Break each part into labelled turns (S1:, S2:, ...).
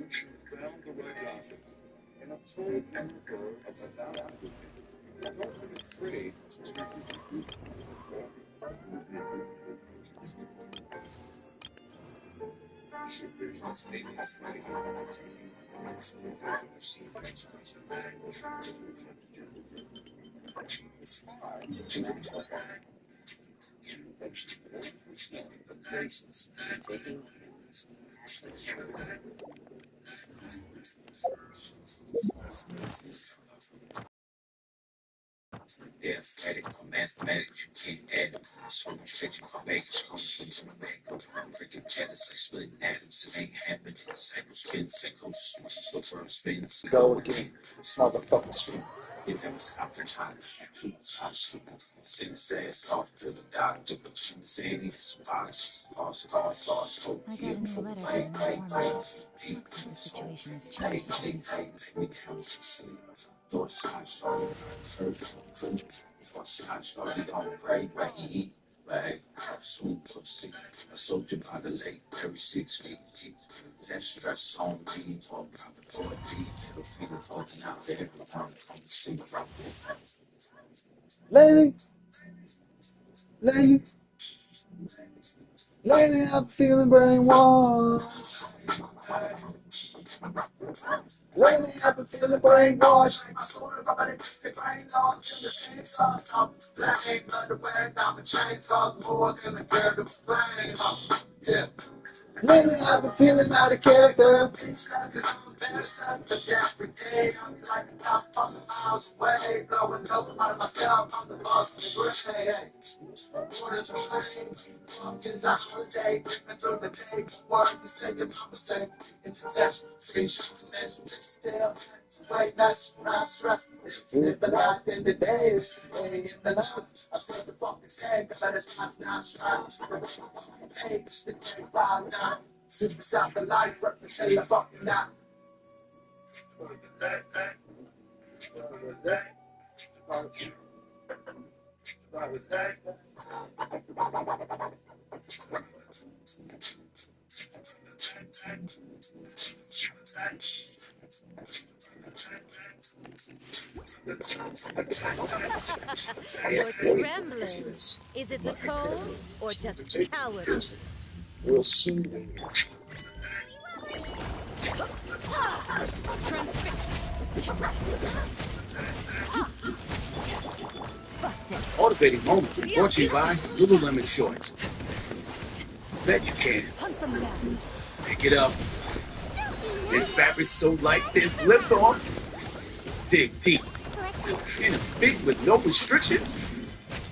S1: Go again, motherfucker.
S2: I got a new letter from an informant. Looks like the situation has changed again.
S1: Lately, lately, lately I'm feeling brainwashed. Lately I've been feeling brainwashed. Lately I've been feeling out of character.
S2: You're trembling. Is it the cold or just cowardice?
S1: We'll soon.
S3: Motivating moment brought to you by Lululemon Shorts. Bet you can. Pick it up. This fabric's so light, there's lift off. Dig deep. In a fit with no restrictions.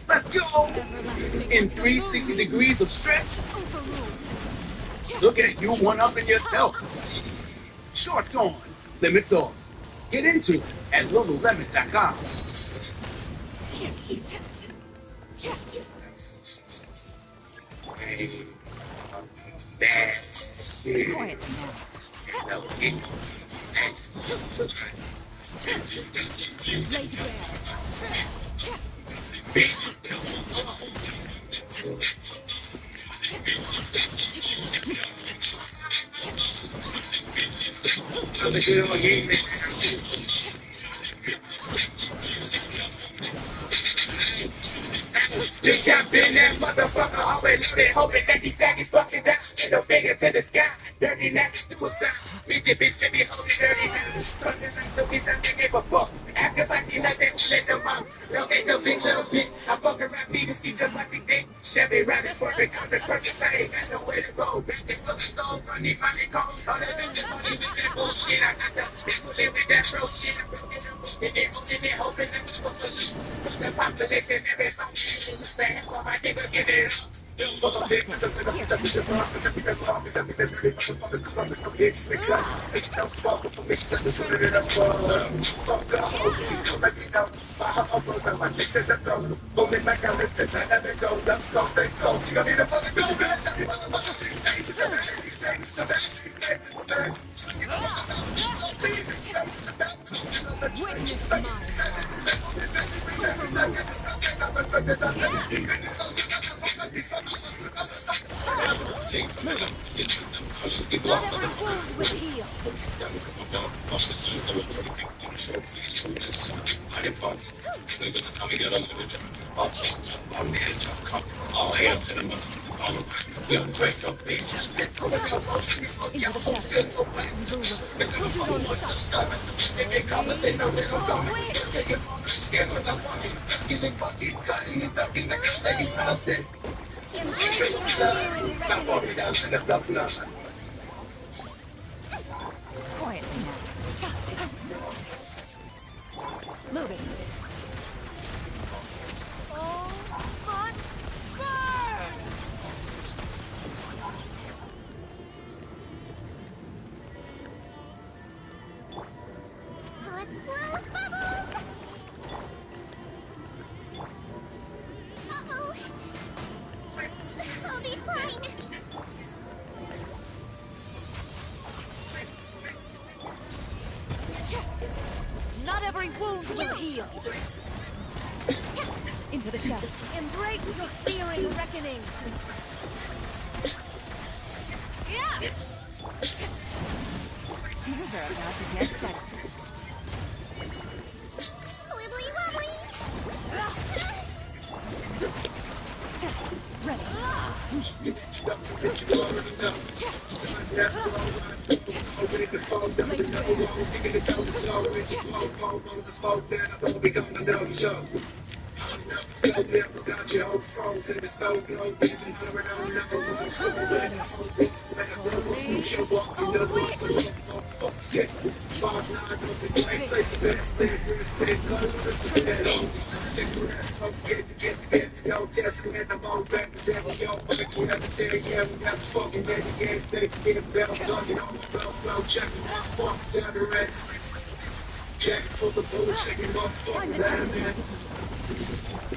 S3: Let's go! In 360 degrees of stretch. Look at you one-upping yourself. Shorts on, limits off. Get into it at Lululemon.com.
S2: Quiet now.
S3: You jump in that motherfucker, always loaded, hoping that these baggies fucking down. Ain't no finger to the sky, dirty nasty suicide. Beat the bitch to be holding dirty now. Fucking like the bitch I'm thinking for fuck. After fighting like they let them out. Don't take no big little bitch. I'm fucking rap beaters, keep them like they think. Chevy Rabbit's perfect, I'm the purchase, I ain't got nowhere to go. Back this fucking song, funny money calls. All that bitches don't even that bullshit. I got the people live with that bro shit. I'm broken up, holding it, hoping that people believe. The population, everybody. Stand for my nigga, get it up.
S2: Witness mine. Move it. Not every wound will heal. Into the shadows. Move it. Put it on sight. Ready? Quit! Embrace your feeling reckoning. Quietly now. Move it. Oh, but burn!
S4: Let's blow bubbles! Uh-oh! I'll be fine!
S2: Not every wound will heal. Into the shadows. Embrace your feeling reckoning. Yeah. Things are about to get set.
S4: Wibbly wobbly!
S2: Ready.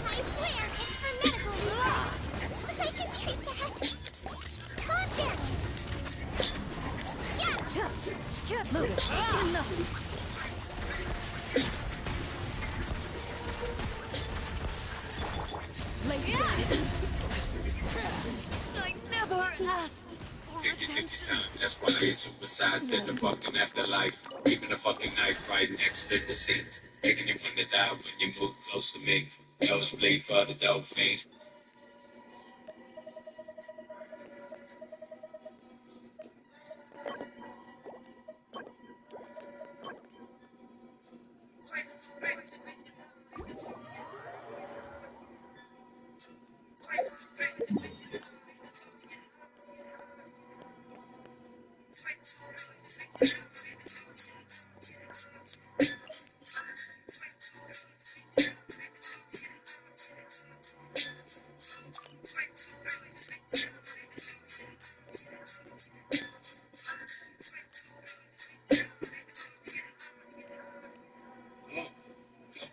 S4: I swear, it's for medical reasons. I can treat that. Calm down. Yeah.
S2: Move it. Enough. I never asked for
S3: Take your
S2: attention.
S3: time, that's why you're suicides in the fucking afterlife. Keeping a fucking knife right next to the seat. Making you wanna die when you move close to me. Nosebleed for the dope fiends.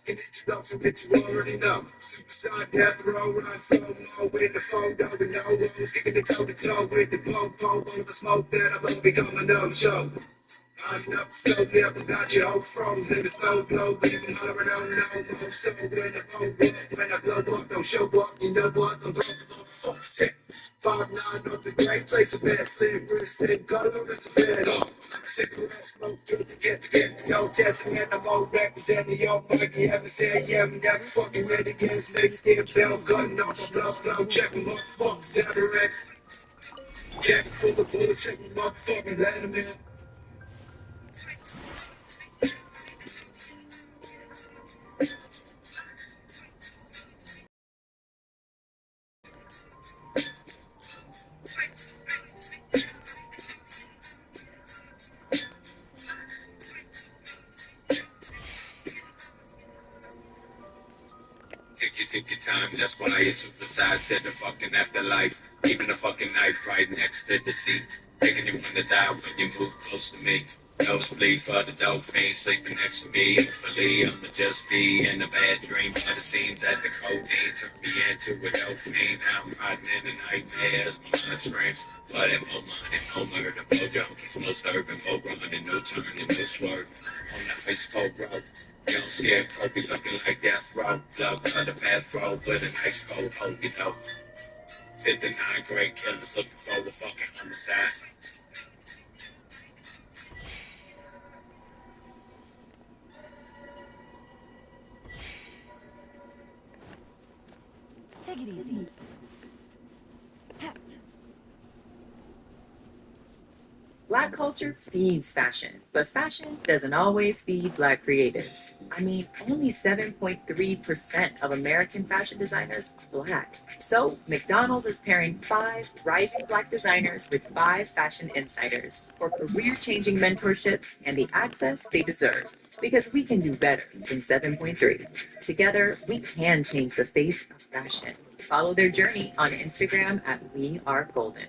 S3: Introduction that you already know. Suicide, death row, run slow-mo with the photo, the no-no, sticking the toe-to-toe with the po-po, all the smoke that I'm gonna become a no-show. I'm up slow, never got your whole frozen, the snow blow, even hollering on no-mo, so when I blow up, don't show up, you know what, I'm fuck sick. 5'9" up the great place, the best live, wrist and color, it's a bed. Cigarette smoke, get the yo, testing and I'm all representing yo, Mikey, haven't said yeah, we never fucking ready again, snake skin, bell, gun, off my blood flow, check them up, fuck, cigarettes. Jack full of bullets, check them up, fucking let them in. Take your time, that's why you're suicides in the fucking afterlife. Keeping a fucking knife right next to the seat. Making you wanna die when you move close to me. Nosebleed for the dope fiend sleeping next to me. Hopefully I'ma just be in a bad dream. But it seems that the codeine took me into a dope fiend. Now I'm riding in the nightmares, my mind screams. Flooding more money, more murder, more junkies, more serving, more running, no turning, no swerve. On the ice cold road. You don't see it, Kobe looking like death row. Love on the path road with a nice cold hope, you know. hit the 9th grade killers looking for the fucking homicide.
S2: Take it easy.
S5: Black culture feeds fashion, but fashion doesn't always feed Black creatives. I mean, only 7.3% of American fashion designers are Black. So, McDonald's is pairing 5 rising Black designers with 5 fashion insiders for career-changing mentorships and the access they deserve. Because we can do better than 7.3. Together, we can change the face of fashion. Follow their journey on Instagram at We Are Golden.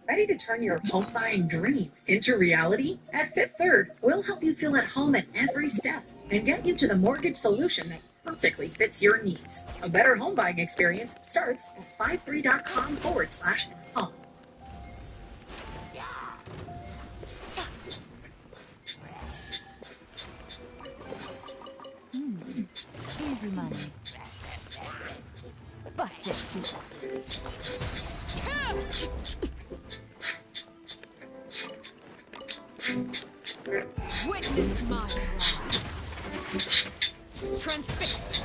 S6: Ready to turn your home buying dream into reality? At Fifth Third, we'll help you feel at home at every step and get you to the mortgage solution that perfectly fits your needs. A better home buying experience starts at 53.com/home.
S2: Easy money. Bust it. Witness my rise. Transfixed.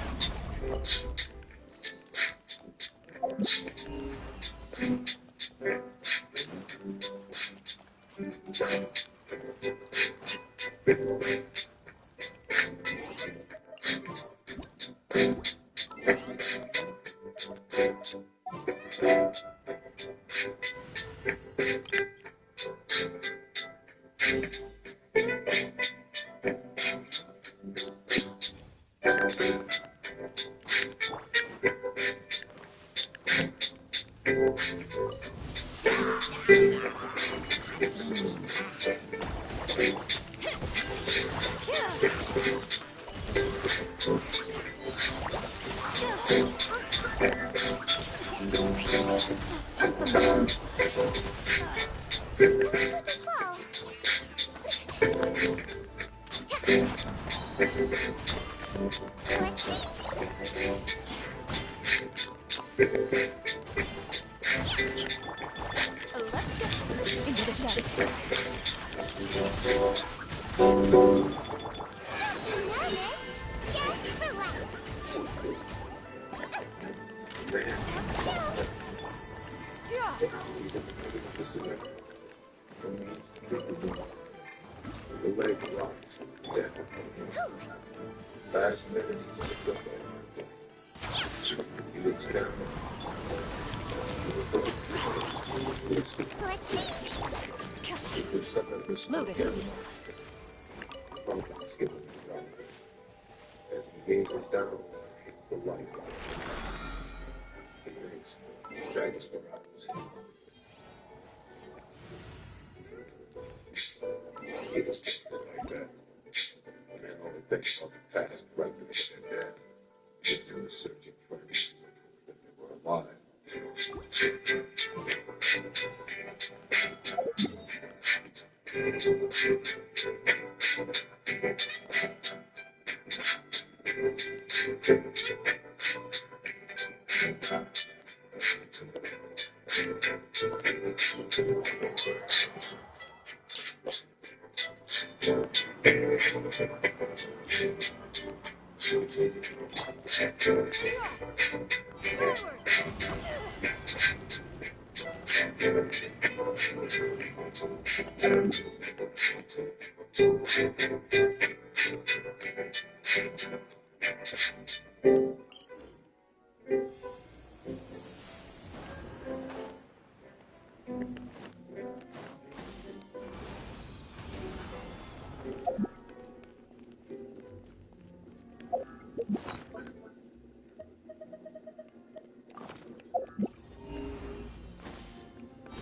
S2: Into the shadow. Loaded.
S3: As he gazes down, the light erase dragons for hours. He just like that. A man only thinks about the past right before they're dead. If they were searching for him, if they were alive.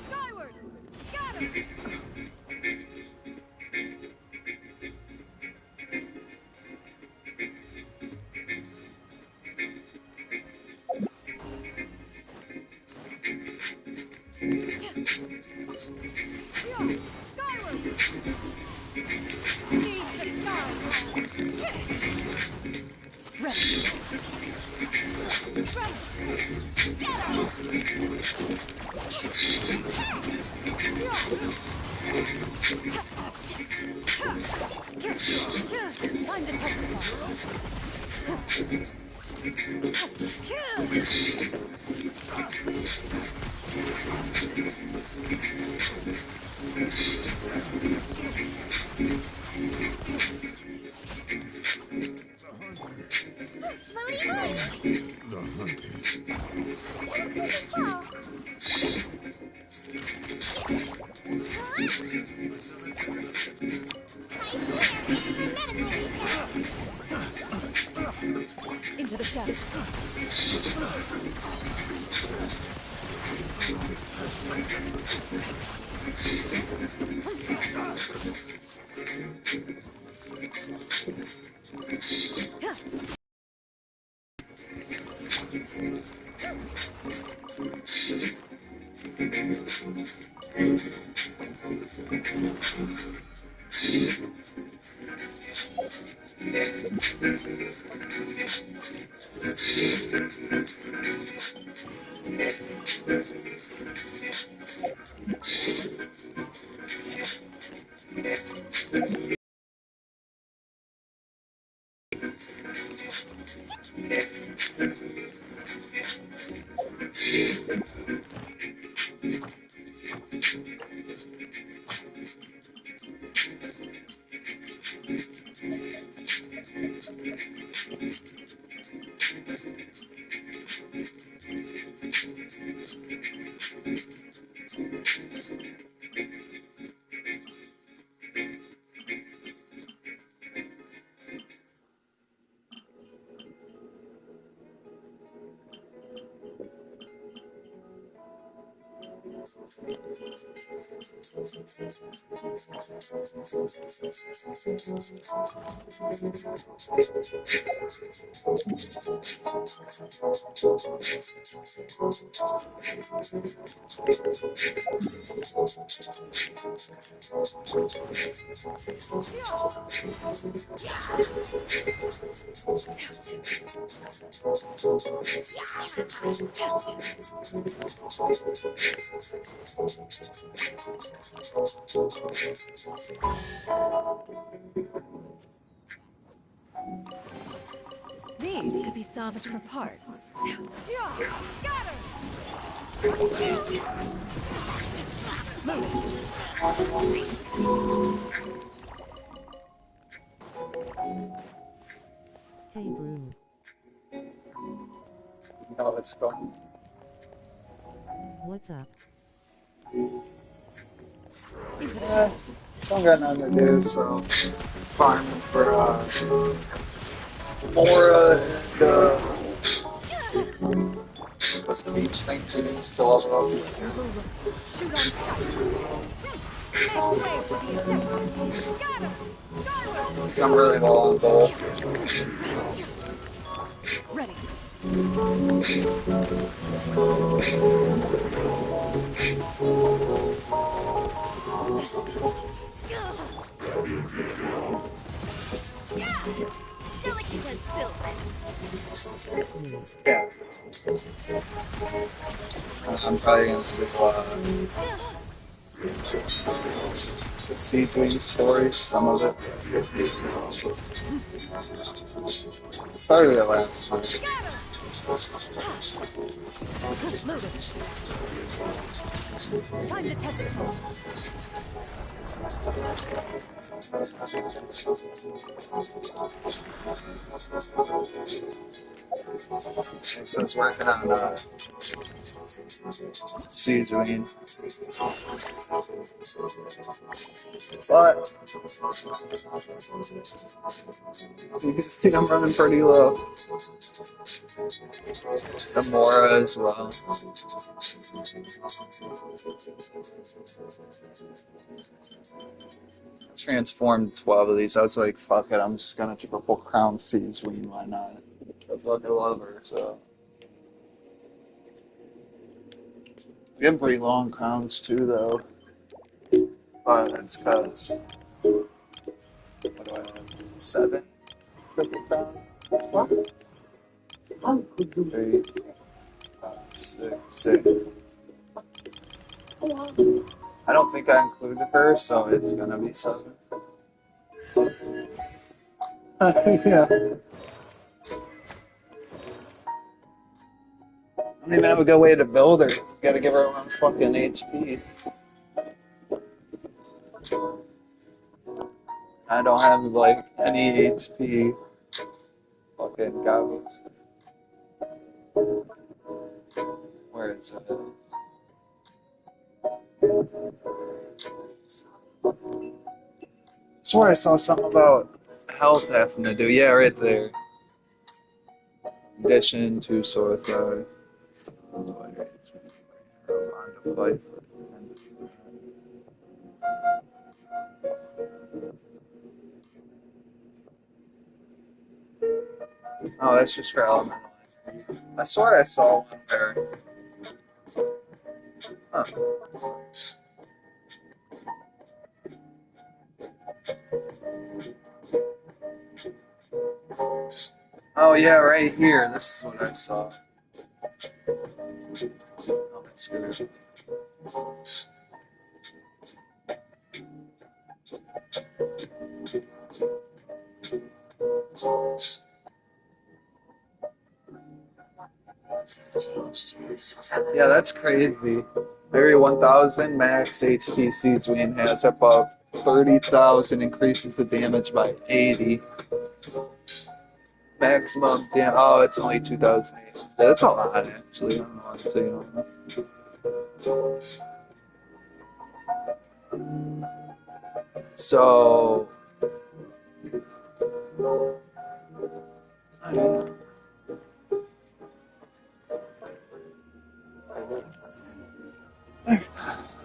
S2: Skyward! Got him! Skyward! Seize the sky! Ready. Time to
S4: Floaty lunch!
S3: The hunting.
S4: That looks like a ball. Huh? Hide here for medical reasons.
S2: into the shadows. These could be salvaged for parts. Scatter! Hey, Brew.
S1: No, it's gone.
S2: What's up?
S1: Don't got nothing to do, so farming for Mora and what's the beach thing to do to level up.
S2: Shoot on sight. Make way for the objective. Scatter! Skyward!
S1: I'm really low on gold.
S2: Ready.
S4: Feel like you was silver.
S1: Yeah. I'm probably gonna do the Sigewinne story, some of it. I started it last night.
S2: Time to test it.
S1: So it's working on Sigewinne. But you can see I'm running pretty low. The Mora as well. I transformed 12 of these. I was like, fuck it, I'm just gonna triple crown Sigewinne, why not? I fucking love her, so. I'm getting pretty long crowns too, though. But it's because. What do I have? 7 triple crown? Three, six, six. I don't think I included her, so it's gonna be 7. Yeah. I don't even have a good way to build her. You gotta give her her own fucking HP. I don't have like any HP fucking goggles. Where is it? I swear I saw something about health having to do. Yeah, right there. Addition to sword throw. Oh, that's just for elemental. I swear I saw one there. Huh. Oh yeah, right here. This is what I saw. Oh, that's good. Yeah, that's crazy. Very 1000 max HP Sigewinne has above 30,000, increases the damage by 80. Maximum damage. Oh, it's only 2,008. Yeah, that's a lot actually. I don't know what to say. So, I don't know.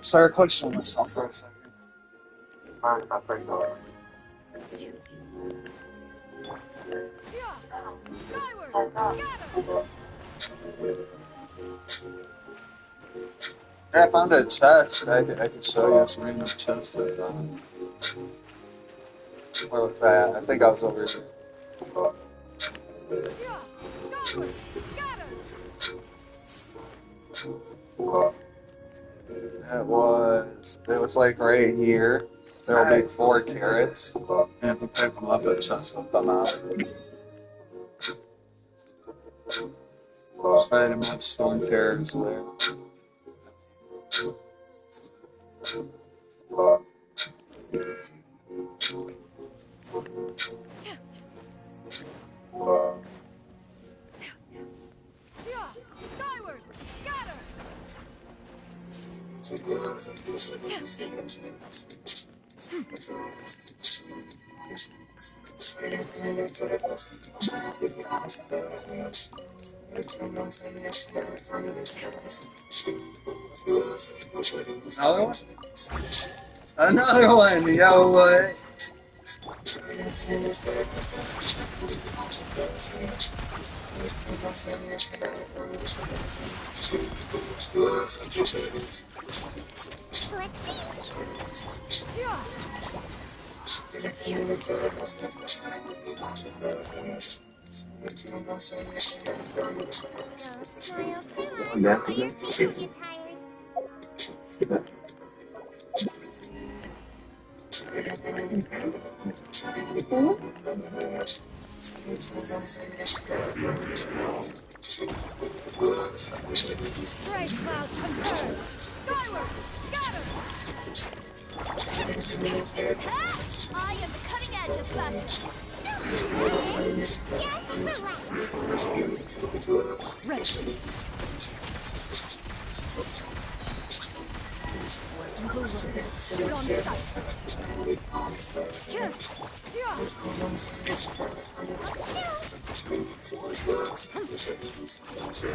S1: Start questioning myself for a second.
S2: Yeah. Skyward. Scatter.
S1: I found a chest. I could show you this random chest I found. Where was that? I think I was over here.
S2: Yeah. Skyward. Scatter.
S1: It was like right here. There will be 4 carrots. And if you pick them up, the chest will come out. Just try to have storm terrors there.
S2: Yeah. Skyward. Scatter.
S1: Another one? Another one! Yo, what?
S4: Let's
S2: Yeah.
S4: don't smile too much or your face will get tired.
S2: Strength cloud confirmed. Skyward. Scatter.
S4: I am the cutting edge of fashion.
S2: Ready. Eagle Rose. Shoot on sight. Yeah.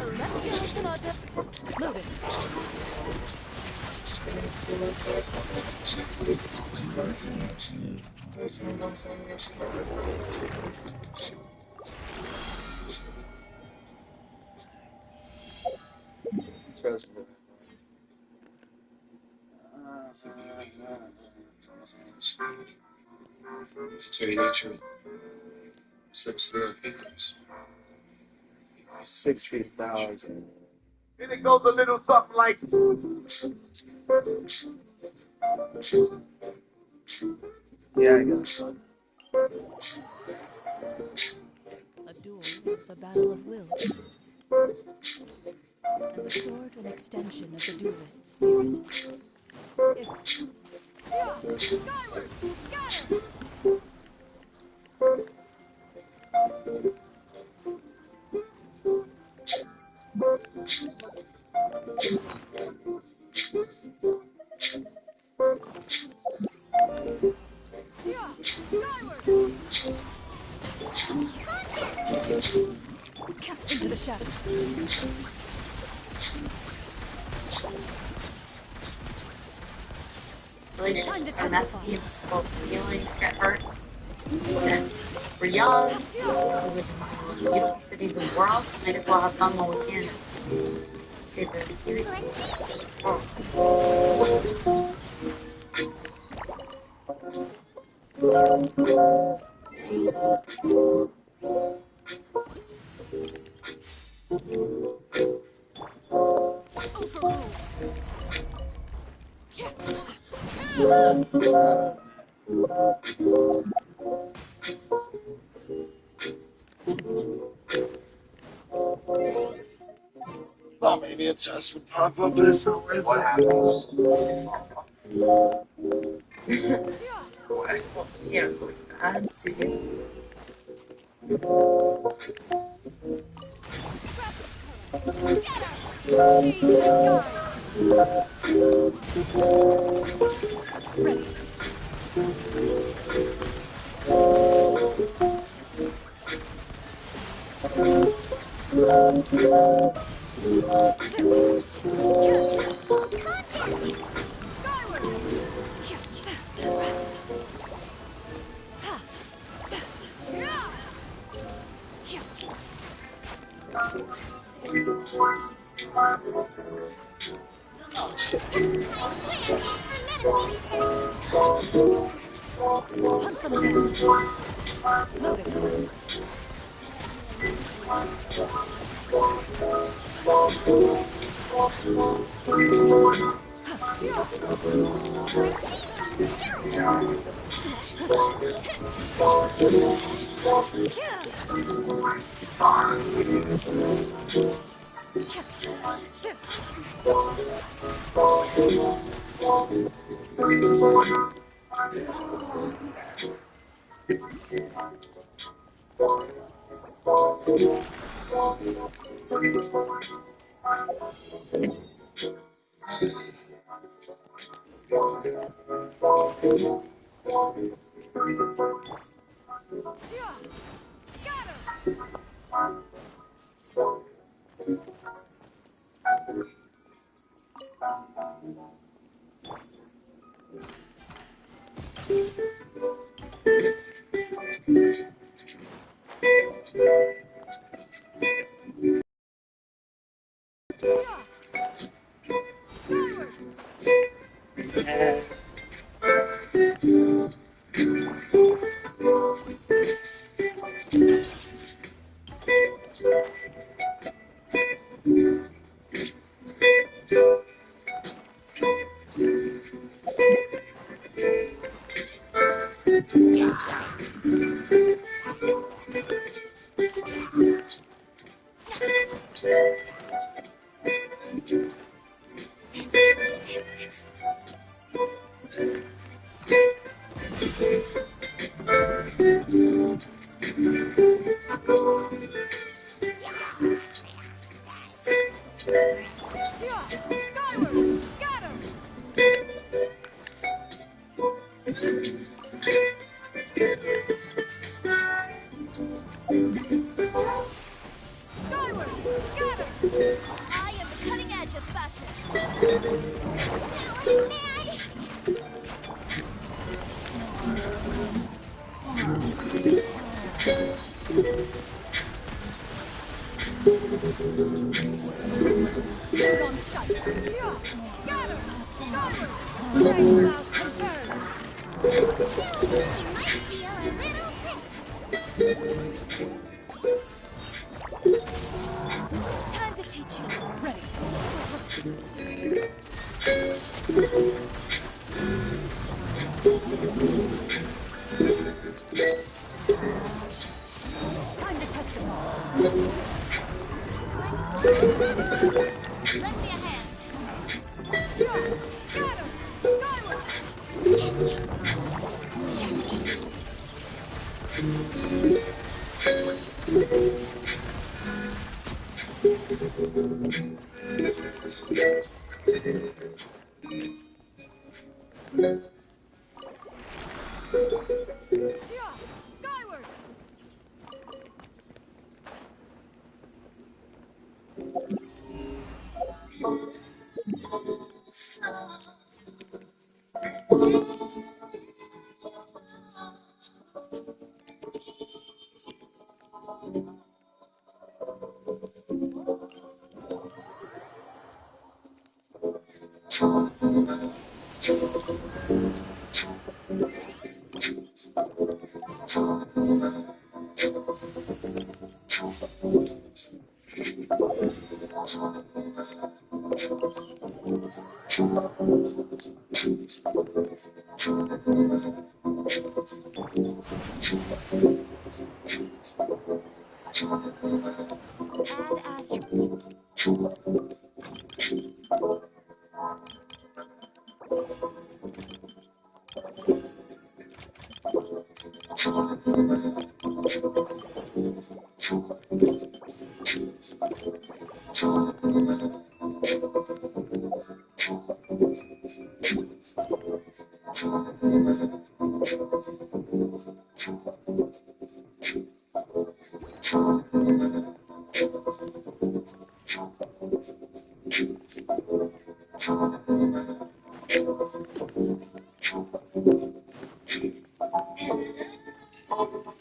S2: Celestial Sonata. Moving.
S3: Slips through her fingers.
S1: 60,000.
S3: And it goes a little something like.
S1: Yeah, I guess.
S2: A duel is a battle of wills, and the sword an extension of the duelist's spirit. Skyward! Scatter! Skyward! Into the shadows.
S5: Really
S2: Time to
S5: and that's
S2: testify.
S5: the most feelings get hurt. When we're young, we're with the most beautiful cities in the world, might as well have fun while we can. Take this seriously.
S2: Overruled.
S1: Thought maybe a chest would pop up, but it's not worth
S3: What
S1: it.
S3: happens?
S5: Yeah, that's it.
S2: Seize the skies. Ready. Hunt them down. Loading. Skyward! Scatter! Skyward! Scatter!
S4: I am the cutting edge of fashion. Now I'm mad.
S2: Shoot on sight. Scatter! Skyward! Strike cloud confirmed.
S4: You might feel a little prick.
S2: Time to test them all.
S4: Lend me a hand.
S2: Yeah! Scatter! Skyward! Yeah! Skyward!
S4: Add astro.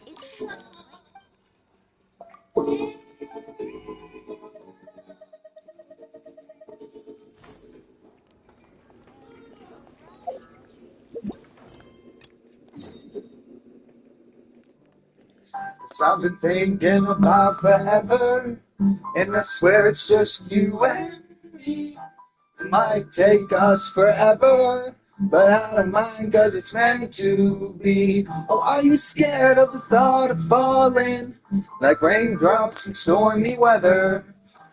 S4: It's
S1: Cause I've been thinking about forever, and I swear it's just you and me. It might take us forever, but I don't mind cause it's meant to be. Oh, are you scared of the thought of falling like raindrops in stormy weather?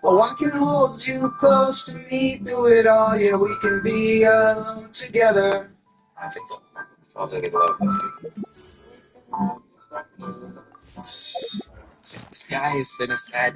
S1: Oh, I can hold you close to me through it all. Yeah, we can be alone together. I think I'll look at love.
S3: The sky is finna sad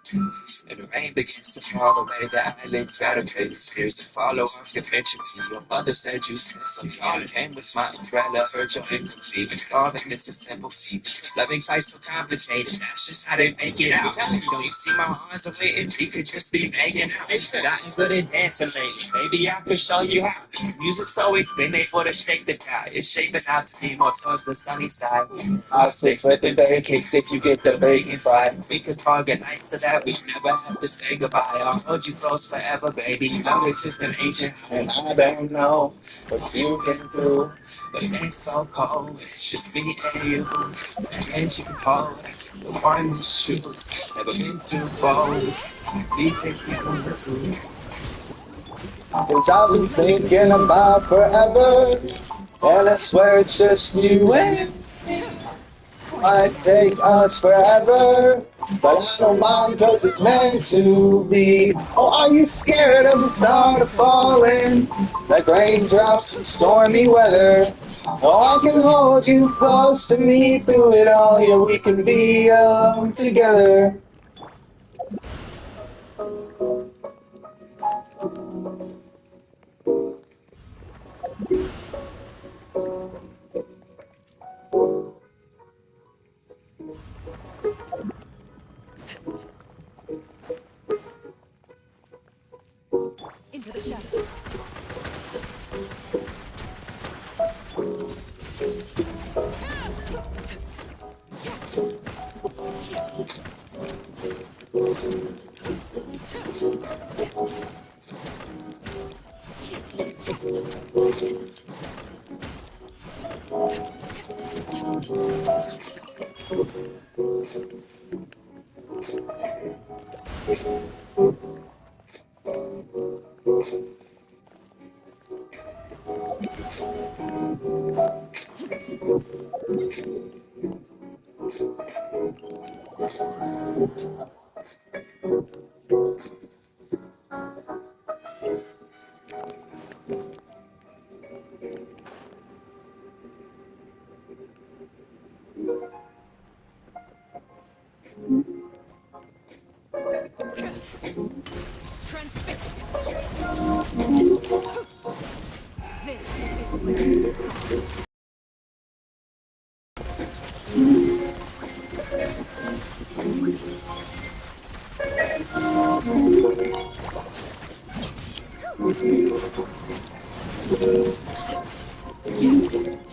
S3: today, and the rain begins to fall away. The eyelids gotta pay the tears to follow off your picture. Your mother said you sent I came with my umbrella, heard your incomplete. All that it's a simple feat. Loving life's so complicated, that's just how they make it out. Don't you see my arms are waiting? We could just be making out. But I ain't good at dancing lately. Maybe I could show you how. Music's always been able to shake the guy. It's shaping out to be more towards the sunny side. I'll say flipping pancakes if you get the bacon fried. We could organize so that we never have to say goodbye. I'll hold you close forever, baby. You know it's just an ancient and I don't know what you've been through, but it's so cold. It's just me and you. And you hold the one who's true. Never been too bold. We take you on the road.
S1: Cause I've been thinking about forever, and I swear it's just you and me. Might take us forever, but I don't mind cause it's meant to be. Oh, are you scared of the thought of falling like raindrops in stormy weather? Oh, I can hold you close to me through it all. Yeah, we can be alone together.
S2: Into the shadows. Transfixed. This is where you fall. Where evil lurks,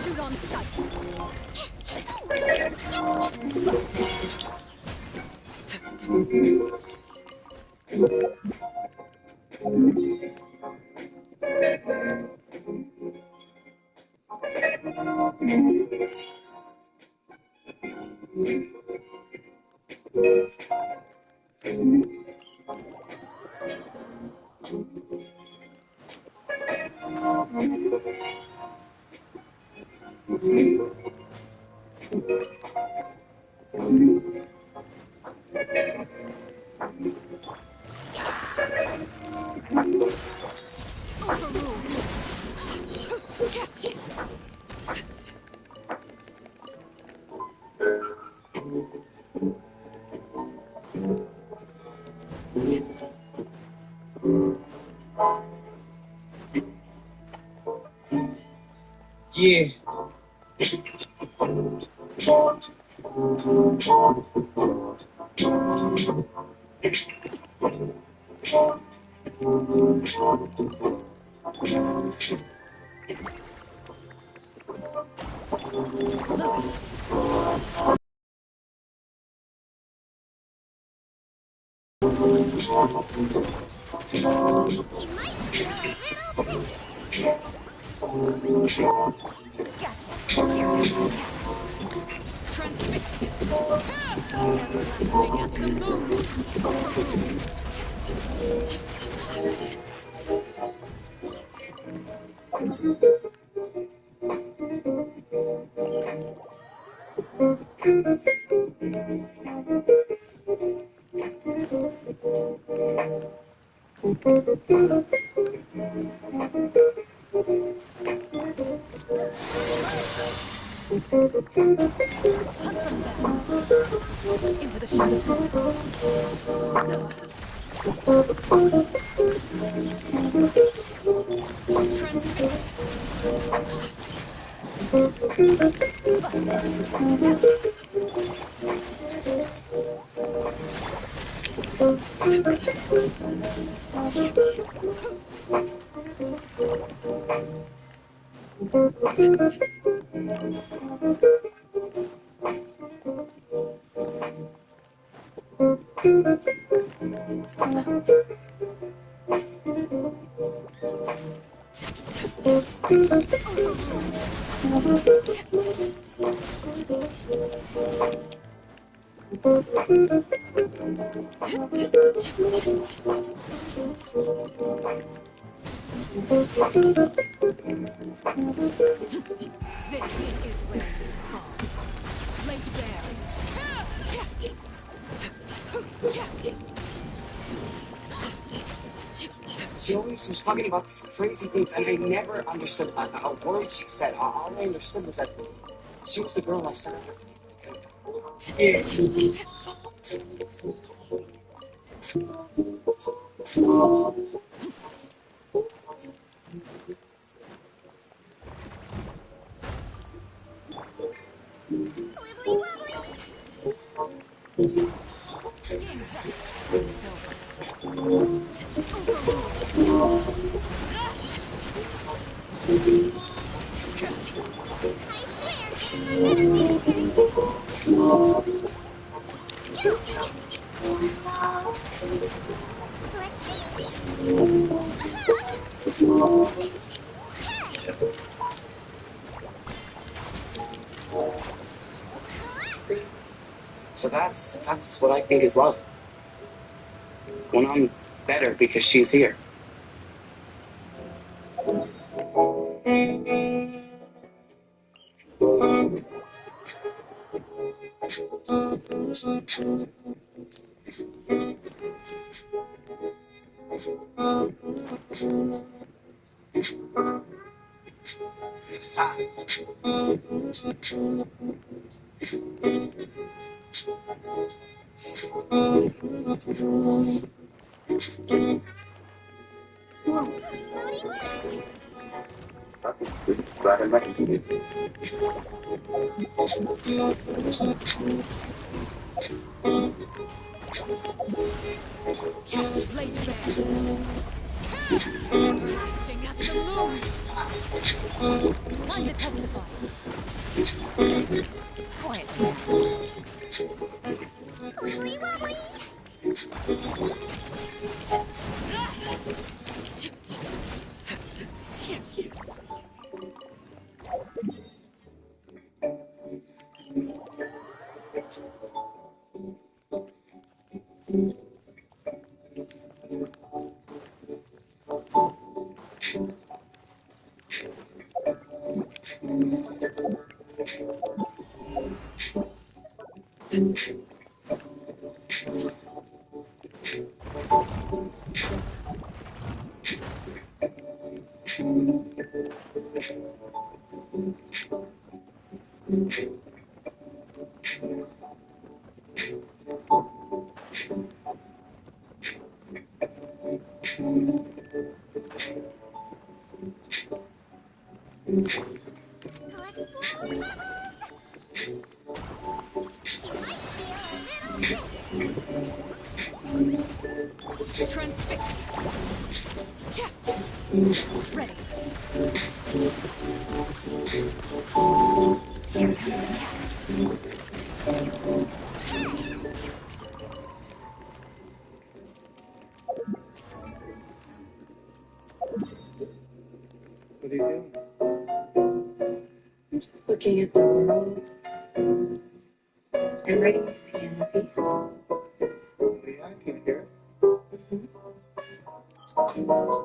S2: shoot on sight. Busted. Overruled.
S3: Yeah.
S2: Gotcha. Here comes the catch. Transfixed. Everlasting as the moon. Overruled. Hunt them down. Into the shadows. Transfixed. This is where you fall. Laid bare.
S3: She always was talking about these crazy things, and I never understood a word she said. All I understood was that she was the girl I said. Yeah. So that's what I think is love. When I'm
S5: Better because she's here.
S2: Blade Bear. Everlasting as the moon. Time to testify. Quietly now.
S4: Wobbly wobbly! Let's blow the bubbles! You might feel a little dizzy.
S2: Transfixed. Ready. Here comes the catch.
S5: What are you doing?
S6: Just looking at the world and writing a piano piece.
S5: Yeah, I can hear it.
S4: Booty booty!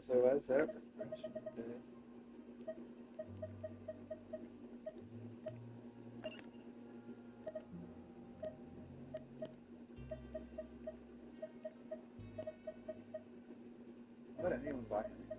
S1: So what's that refreshing day? Let anyone buy anything.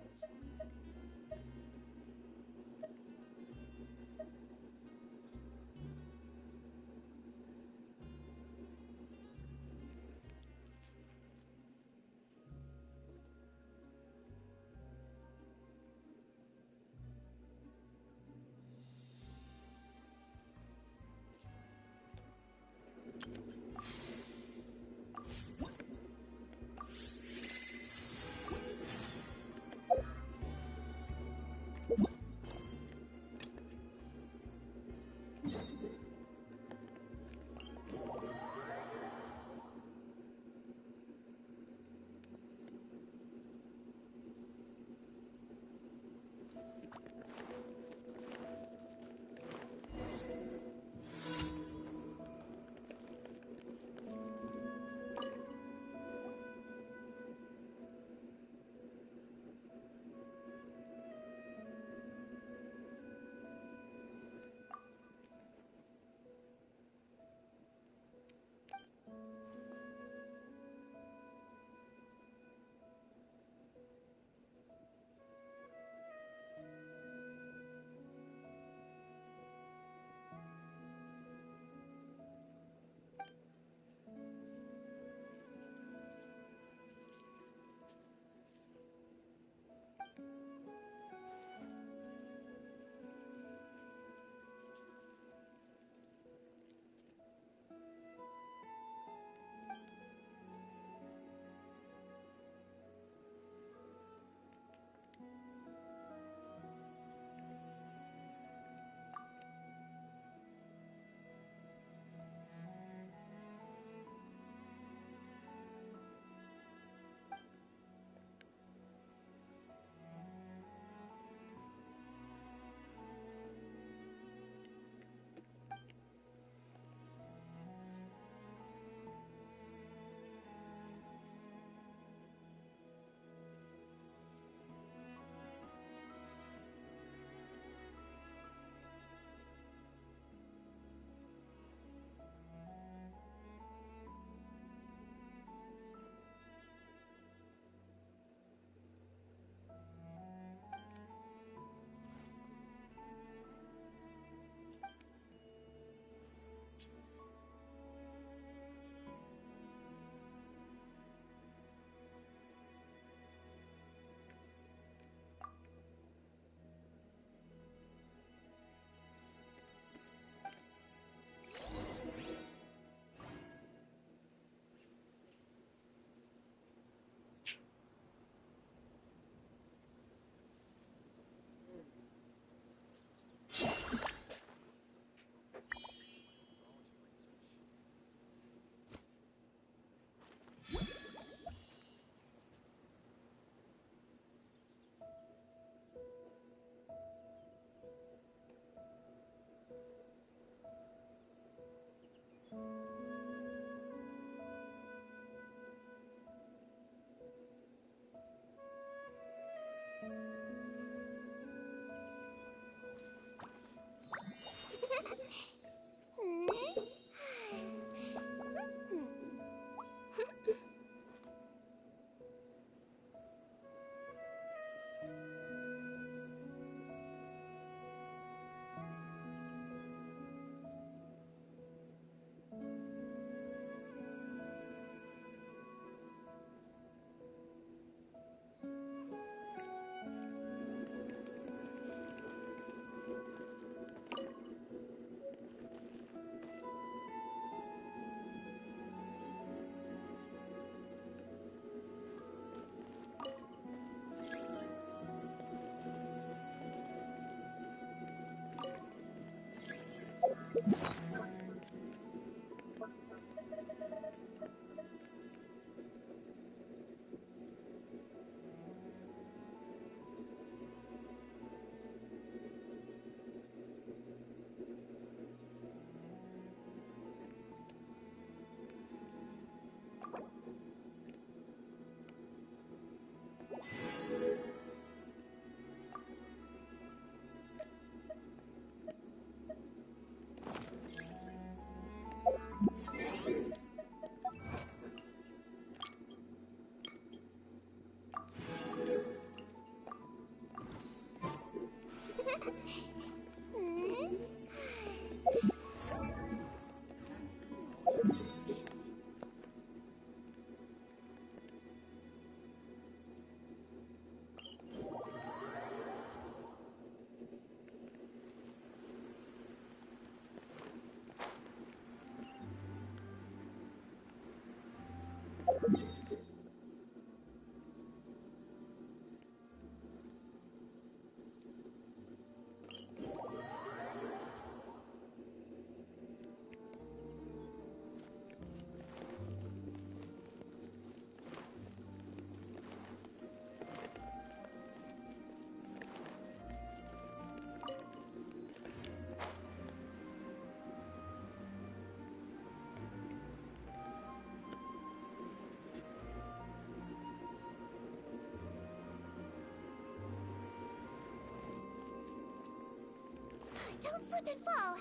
S4: Don't slip and fall.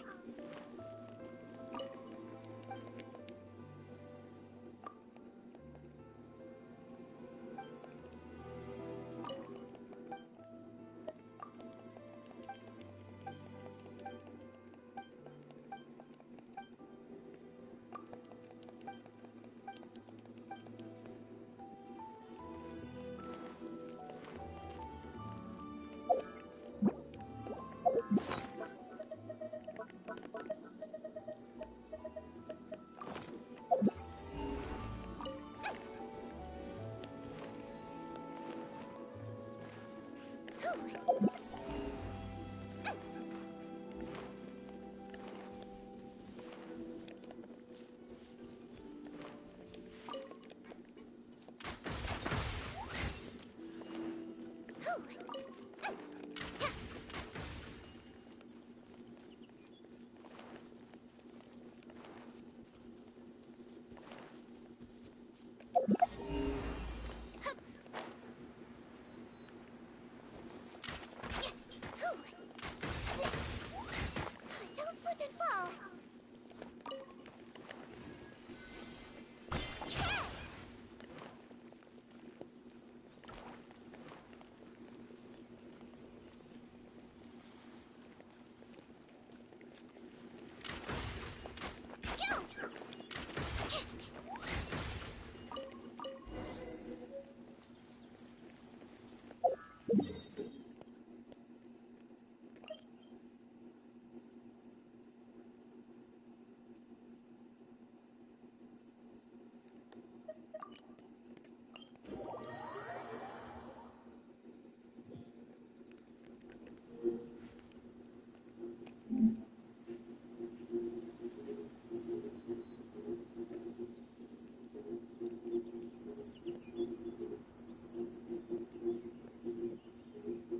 S4: Don't slip and fall.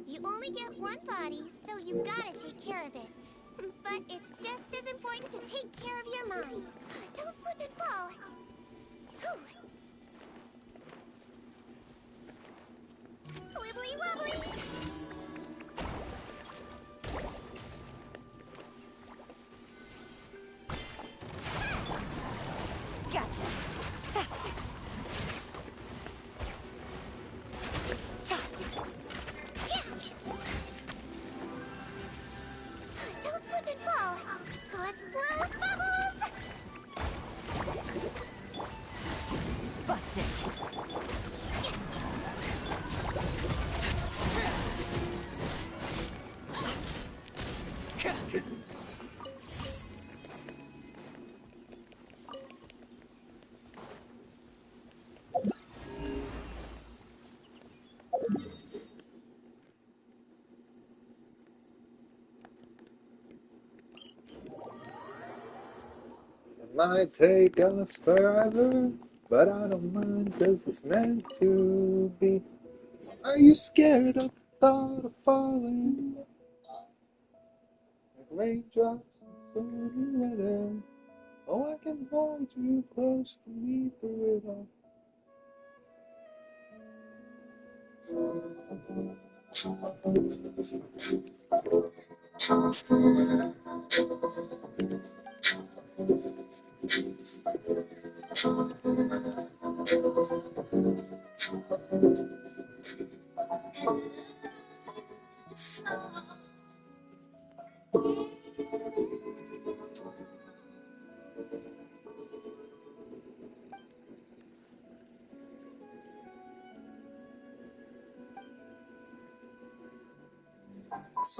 S4: You only get one body, so you gotta take care of it. But it's just as important to take care of your mind. Don't slip and fall. Wibbly wobbly!
S2: Gotcha.
S4: Don't slip and fall. Let's blow bubbles!
S2: Busted.
S1: It might take us forever, but I don't mind 'cause it's meant to be. Are you scared of the thought of falling? Like raindrops in stormy weather. Oh, I can hold you close to me through it all.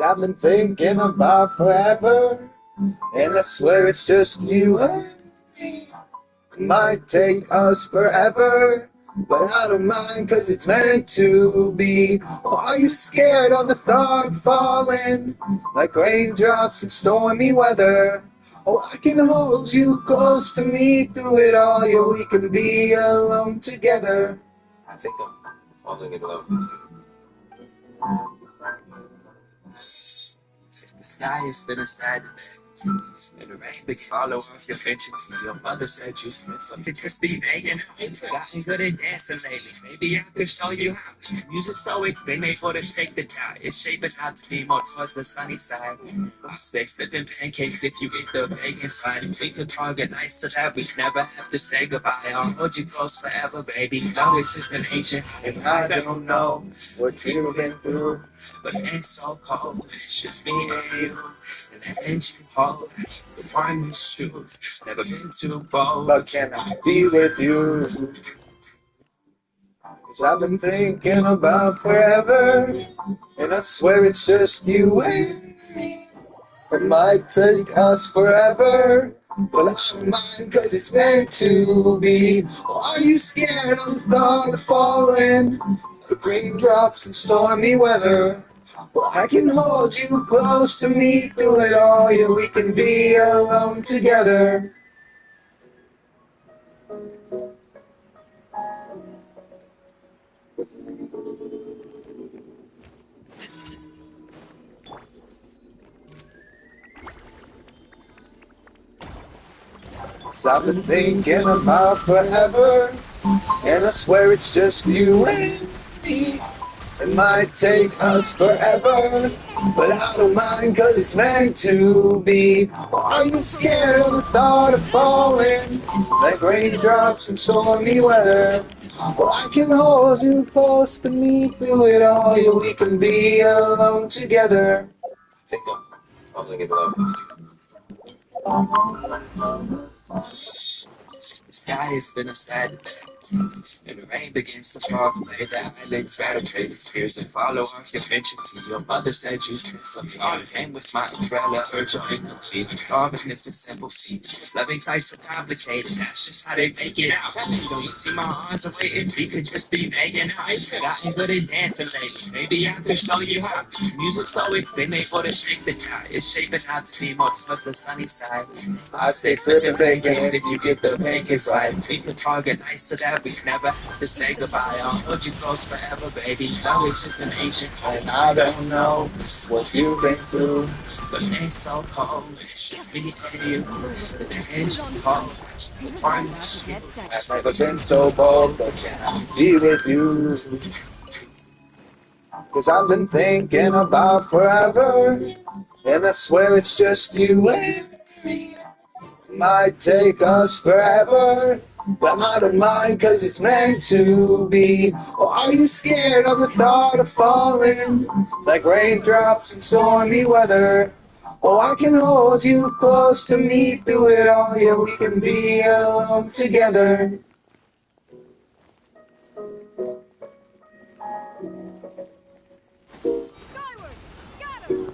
S1: I've been thinking about forever, and I swear it's just you and me. It might take us forever, but I don't mind 'cause it's meant to be. Oh, are you scared of the thought of falling like raindrops in stormy weather? Oh, I can hold you close to me through it all. Yeah, we can be alone together. I think I'm falling in love with you.
S3: The sky is gonna sad. In the rain, big follow off your pictures. Your mother said you could just be making out. Gotten good at dancing lately. Maybe I could show you how. Music's always been able to shake the die. It's shaping out to be more towards the sunny side. I'll stay flipping pancakes if you get the bacon fried. We could organize so that we never have to say goodbye. I'll hold you close forever, baby. No, it's just an ancient.
S1: And I don't know what you've been through,
S3: But it's so cold, it's just me and you. And the engine hold, the one is true. Never been too bold.
S1: but can I be with you? 'Cause I've been thinking about forever, and I swear it's just you and me. It might take us forever, but I don't mind 'cause it's meant to be. Are you scared of the thought of falling? The raindrops and stormy weather. Well, I can hold you close to me through it all. Yeah, we can be alone together. So I've been thinking about forever, and I swear it's just you and me. It might take us forever, but I don't mind 'cause it's meant to be. Are you scared of the thought of falling, like raindrops in stormy weather? Well, I can hold you close to me through it all. Yeah, we can be alone together.
S3: Take them. I'm gonna get love. The sky has been a sad day. And the rain begins to fall. Lay the eyelids, rattle the tears and follow off your pensions. Your mother said you fit for me. I came with my umbrella, urge your intimacy. Solving it's a simple feat. Loving life's so complicated. That's just how they make it out. Don't you see my arms are waiting? We could just be making out. Gotten good at dancing lately. Maybe I could show you how. Music's always been able to shake the die. It's shaping out to be more towards the sunny side. I stay flipping pancakes if you get the pancake right. We could organize so that we never have to say goodbye. I'll hold you close forever, baby. No, it's just an ancient
S1: And I don't know what you've been through,
S3: but it's so cold. It's just me and you. The engine cold. The one is true.
S1: I've never been so bold, but can I be with you? 'Cause I've been thinking about forever, and I swear it's just you and me. It might take us forever, but I don't mind 'cause it's meant to be. Or are you scared of the thought of falling, like raindrops in stormy weather? Oh, I can hold you close to me through it all. Yeah, we can be alone together.
S2: Skyward! Got him!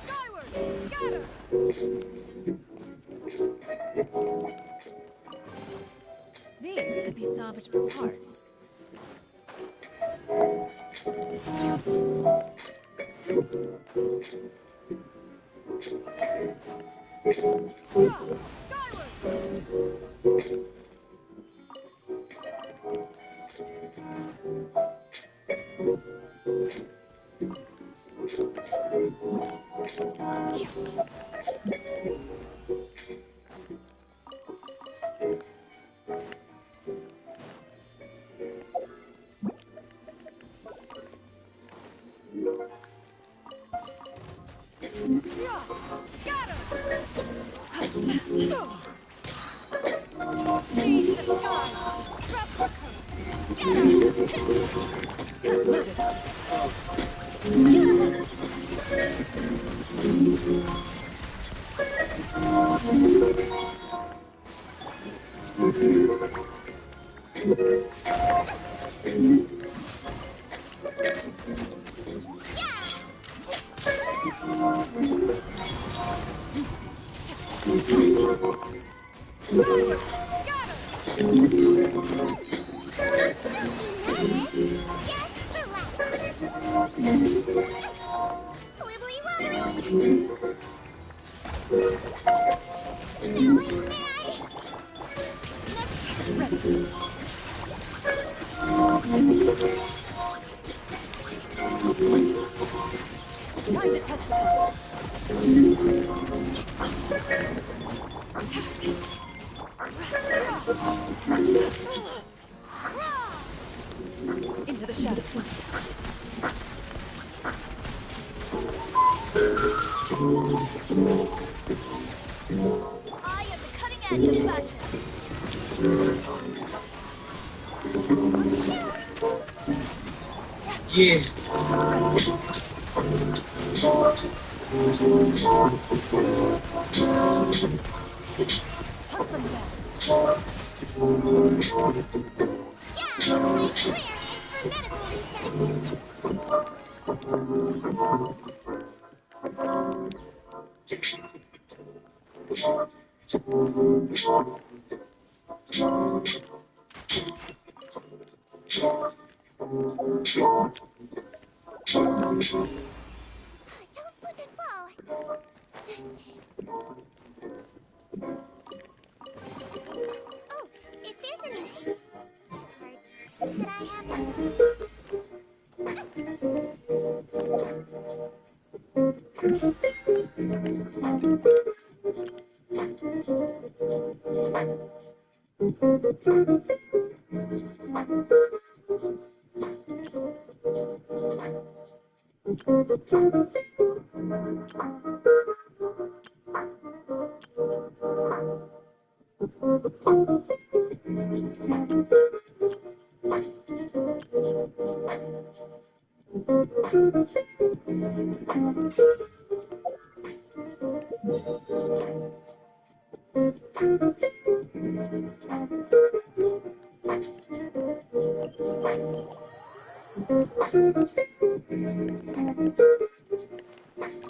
S2: Skyward! Got him! These could be salvaged for parts. Got him! Seize the sky! Drop the coast! Get him! Loaded up! Got him!
S4: Just relax. Wibbly wobbly! May I?
S2: Time to test the power. Into the shadows.
S4: I am the cutting edge of fashion.
S3: Yeah.
S2: Hunt them down.
S4: Yeah, my career is for medical research. Don't slip and fall. Oh, if there's any parts, could I have them, please?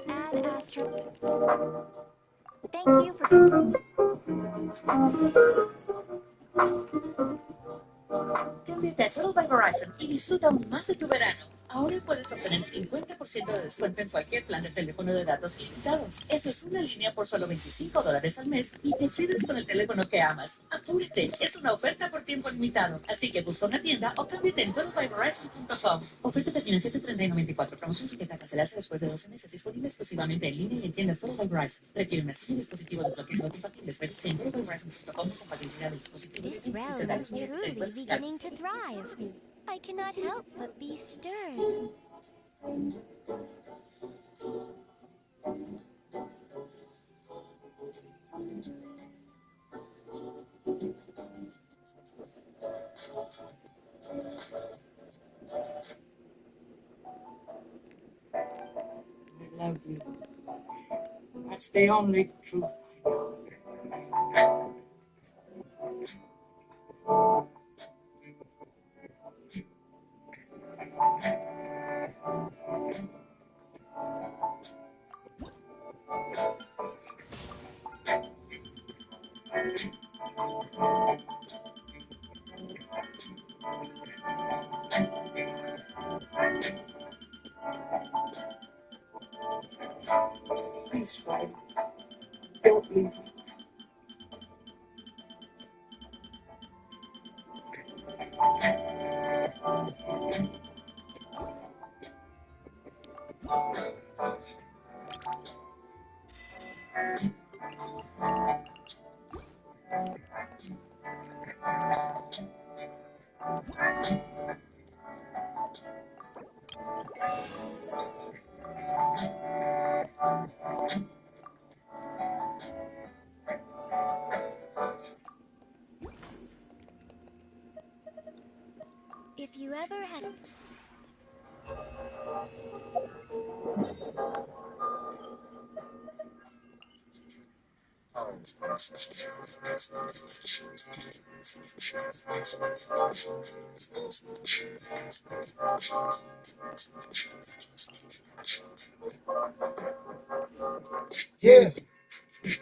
S2: Ad Astra. Thank you for.
S6: Cámbiate a Solo by Verizon y disfruta aún más de tu verano. Ahora puedes obtener 50% de descuento en cualquier plan de teléfono de datos ilimitados. Eso es una línea por solo $25 al mes y te quedas con el teléfono que amas. Apúrate, es una oferta por tiempo limitado. Así que busca una tienda o cámbiate en solobyverizon.com. Oferta termina 7/30/94. Promoción sujeta a cancelarse después de 12 meses. Disponible exclusivamente en línea y en tiendas Solo by Verizon. Requiere una serie de dispositivos desbloqueado no compatibles. Verifique en solobyverizon.com la compatibilidad del dispositivo.
S2: This realm is truly beginning to thrive. I cannot help but be stirred.
S3: I love you. That's the only truth. Please, Fred. Don't leave.
S2: If you ever had.
S1: Yeah.
S4: Let's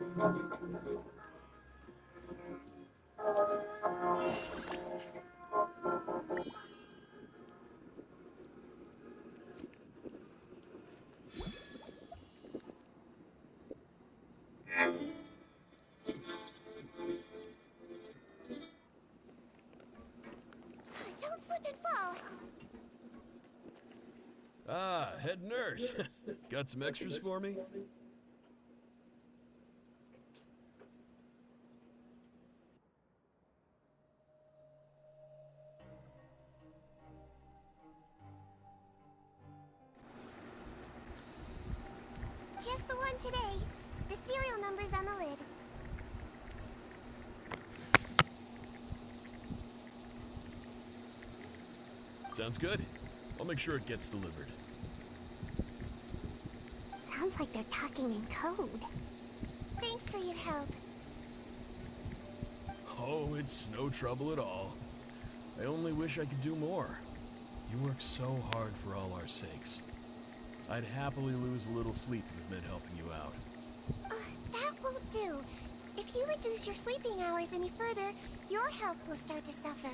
S4: blow bubbles! Don't slip and fall!
S7: Ah, head nurse. Got some extras for me?
S4: Just the one today. The serial number's on the lid.
S7: Sounds good. I'll make sure it gets delivered.
S4: Sounds like they're talking in code. Thanks for your help.
S7: Oh, it's no trouble at all. I only wish I could do more. You work so hard for all our sakes. I'd happily lose a little sleep if it meant helping you out.
S4: That won't do. If you reduce your sleeping hours any further, your health will start to suffer.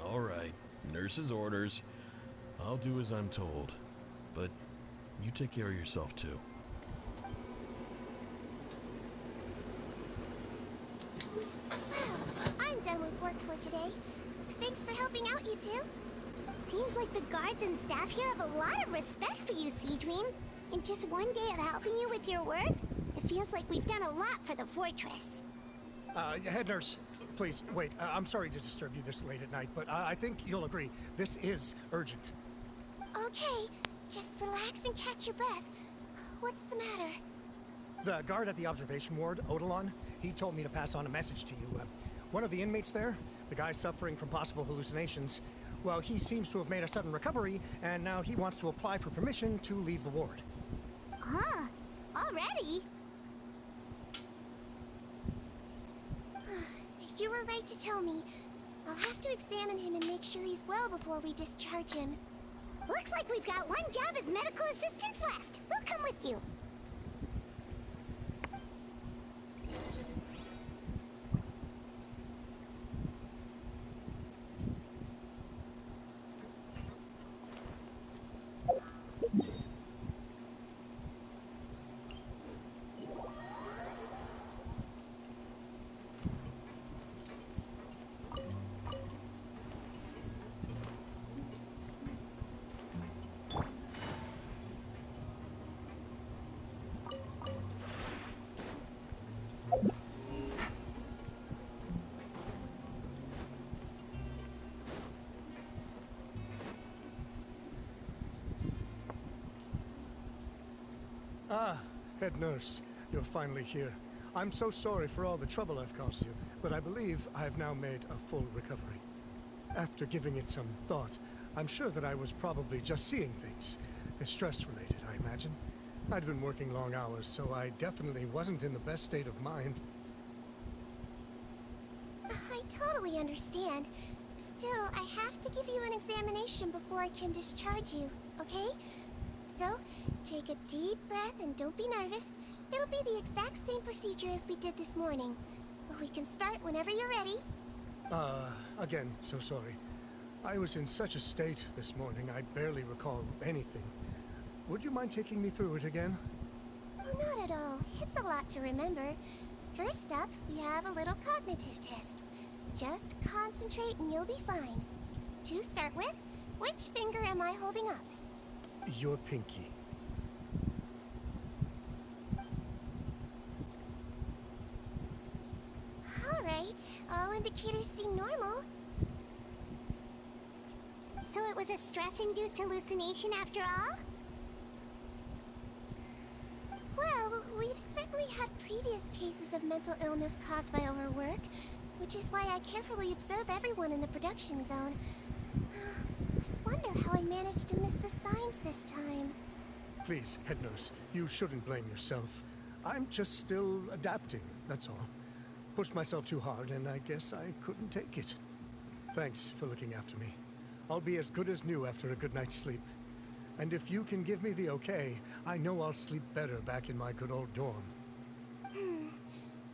S7: All right. Nurse's orders. I'll do as I'm told. But you take care of yourself, too.
S4: Well, I'm done with work for today. Thanks for helping out, you two. Seems like the guards and staff here have a lot of respect for you, Sigewinne. In just one day of helping you with your work, it feels like we've done a lot for the fortress.
S8: Head nurse, please, wait. I'm sorry to disturb you this late at night, but I think you'll agree. This is urgent.
S4: Okay, just relax and catch your breath. What's the matter?
S8: The guard at the observation ward, Odilon, he told me to pass on a message to you. One of the inmates there, the guy suffering from possible hallucinations, well, he seems to have made a sudden recovery, and now he wants to apply for permission to leave the ward.
S4: Huh? Already? You were right to tell me. I'll have to examine him and make sure he's well before we discharge him. Looks like we've got one job as medical assistants left. We'll come with you.
S8: Ah, head nurse. you're finally here. I'm so sorry for all the trouble I've caused you, but I believe I've now made a full recovery. After giving it some thought, I'm sure that I was probably just seeing things. Stress-related, I imagine. I'd been working long hours, so I definitely wasn't in the best state of mind.
S4: I totally understand. Still, I have to give you an examination before I can discharge you, okay? So, take a deep breath and don't be nervous. It'll be the exact same procedure as we did this morning. We can start whenever you're ready.
S8: Again, so sorry. I was in such a state this morning, I barely recall anything. Would you mind taking me through it again?
S4: Oh, not at all. It's a lot to remember. First up, we have a little cognitive test. Just concentrate and you'll be fine. To start with, which finger am I holding up?
S8: Your pinky.
S4: Alright, all indicators seem normal. So it was a stress-induced hallucination after all? Well, we've certainly had previous cases of mental illness caused by overwork, which is why I carefully observe everyone in the production zone. I wonder how I managed to miss the signs this time.
S8: Please, head nurse, you shouldn't blame yourself. I'm just still adapting, that's all. Pushed myself too hard, and I guess I couldn't take it. Thanks for looking after me. I'll be as good as new after a good night's sleep. And if you can give me the okay, I know I'll sleep better back in my good old dorm.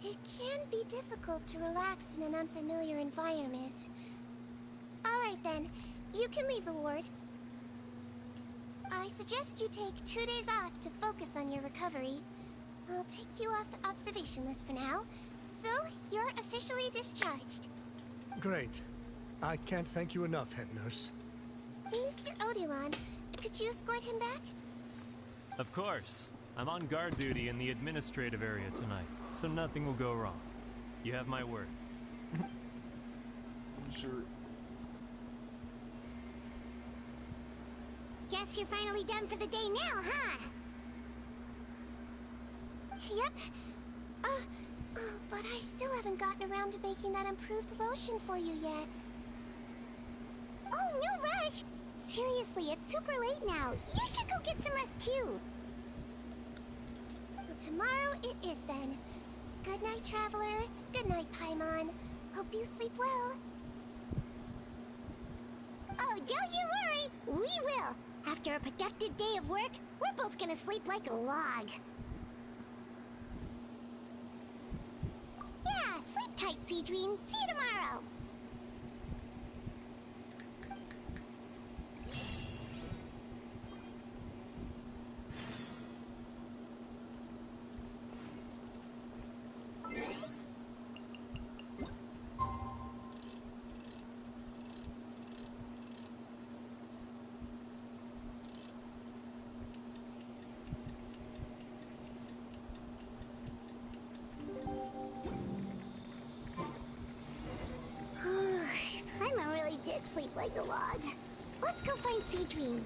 S4: It can be difficult to relax in an unfamiliar environment. Alright then, you can leave the ward. I suggest you take 2 days off to focus on your recovery. I'll take you off the observation list for now, so you're officially discharged.
S8: Great. I can't thank you enough, head nurse.
S4: Mr. Odilon, could you escort him back?
S9: Of course. I'm on guard duty in the administrative area tonight, so nothing will go wrong. You have my word.
S1: Sure.
S4: Guess you're finally done for the day now, huh? Yep. But I still haven't gotten around to making that improved lotion for you yet. Oh, no rush! Seriously, it's super late now. You should go get some rest too. Well, tomorrow it is then. Good night, Traveler. Good night, Paimon. Hope you sleep well. Oh, don't you worry. We will. After a productive day of work, we're both gonna sleep like a log. Yeah, sleep tight, Sigewinne. See you tomorrow. Paimon really did sleep like a log. Let's go find Sigewinne.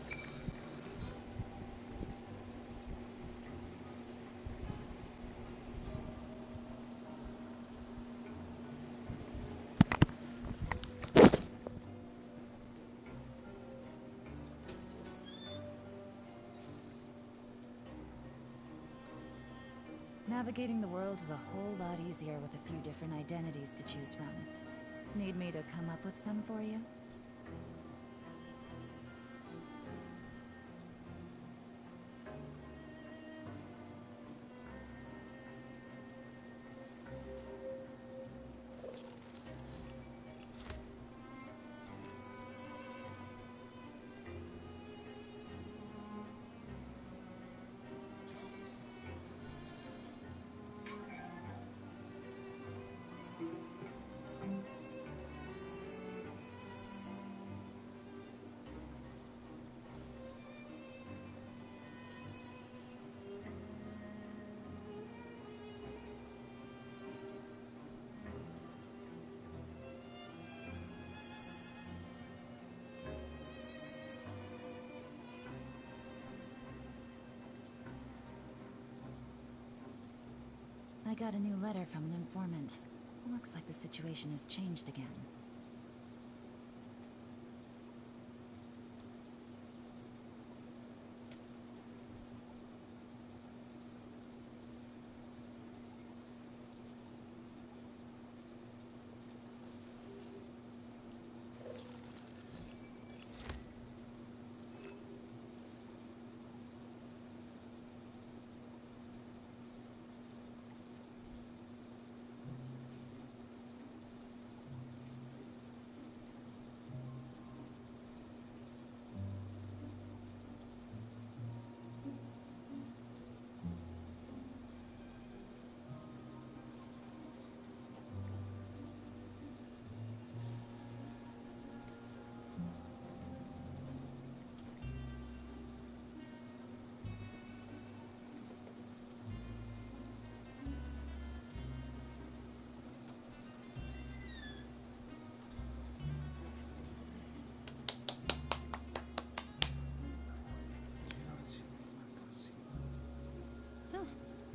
S10: Navigating the world is a whole lot easier with a few different identities to choose from. Need me to come up with some for you? I got a new letter from an informant. Looks like the situation has changed again.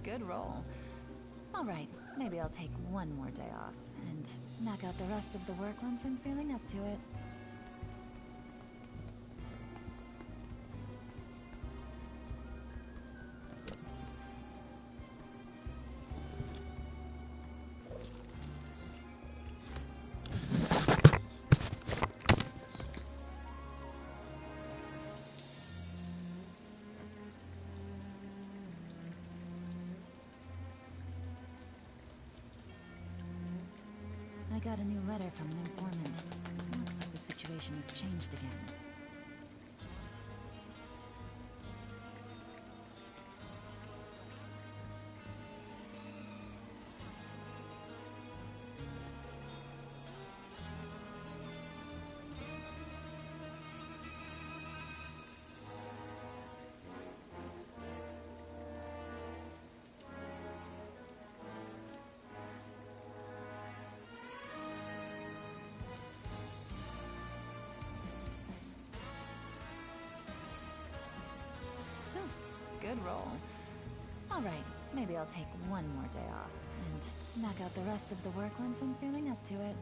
S10: Good roll. Alright, maybe I'll take one more day off, and knock out the rest of the work once I'm feeling up to it. I got a new letter from an informant. Looks like the situation has changed again. Good roll. Alright, maybe I'll take one more day off, and knock out the rest of the work once I'm feeling up to it.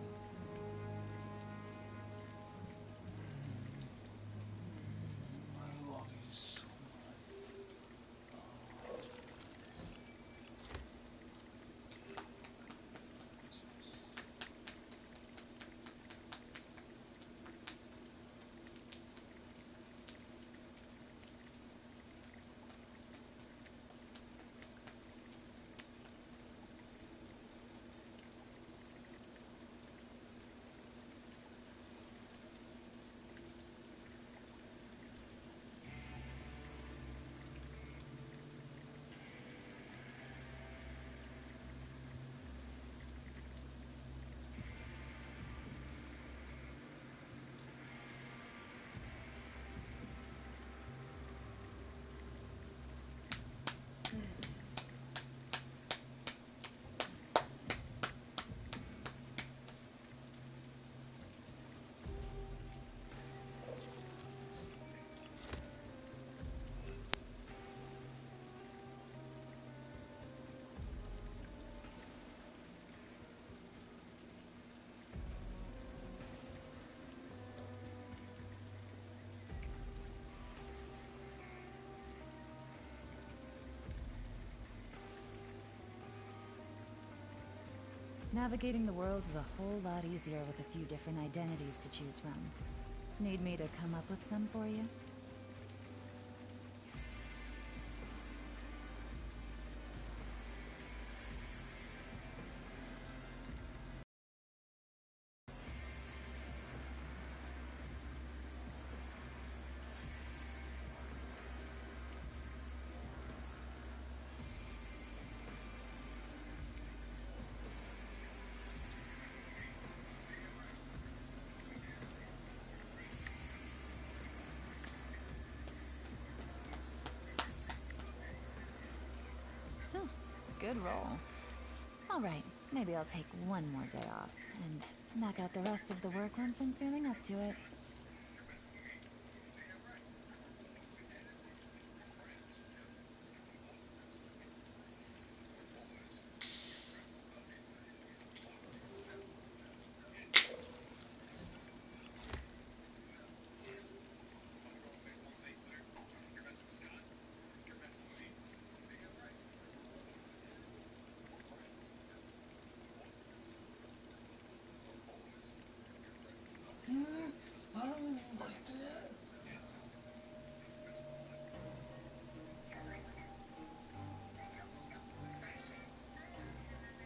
S10: Navigating the world is a whole lot easier with a few different identities to choose from. Need me to come up with some for you? Good roll. Alright, maybe I'll take one more day off, and knock out the rest of the work once I'm feeling up to it.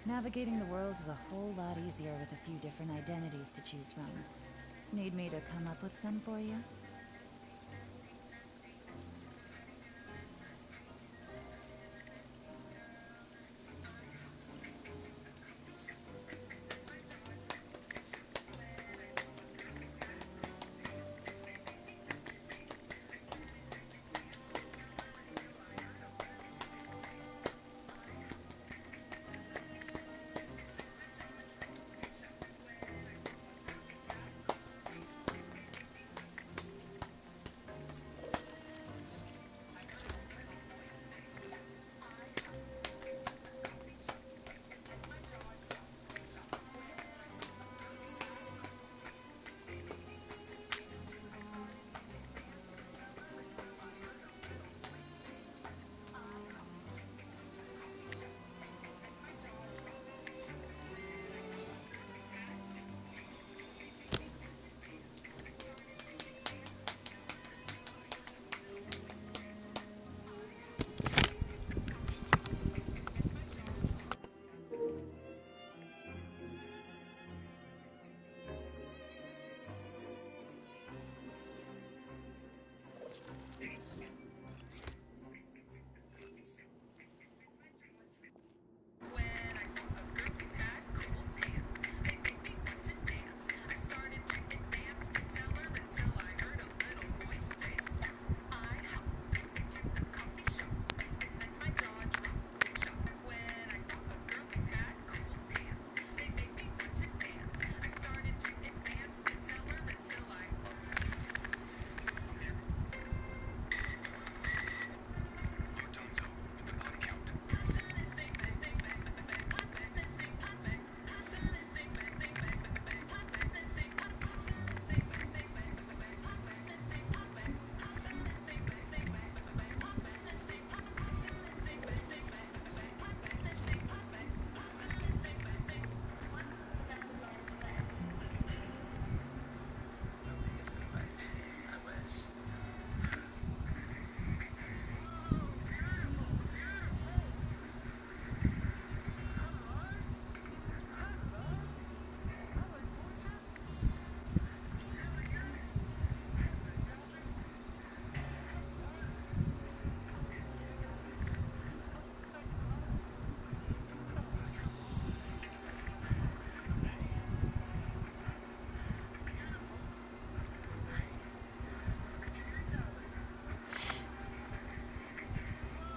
S10: Navigating the world is a whole lot easier with a few different identities to choose from. Need me to come up with some for you?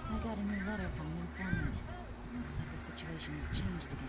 S10: I got a new letter from an informant. Looks like the situation has changed again.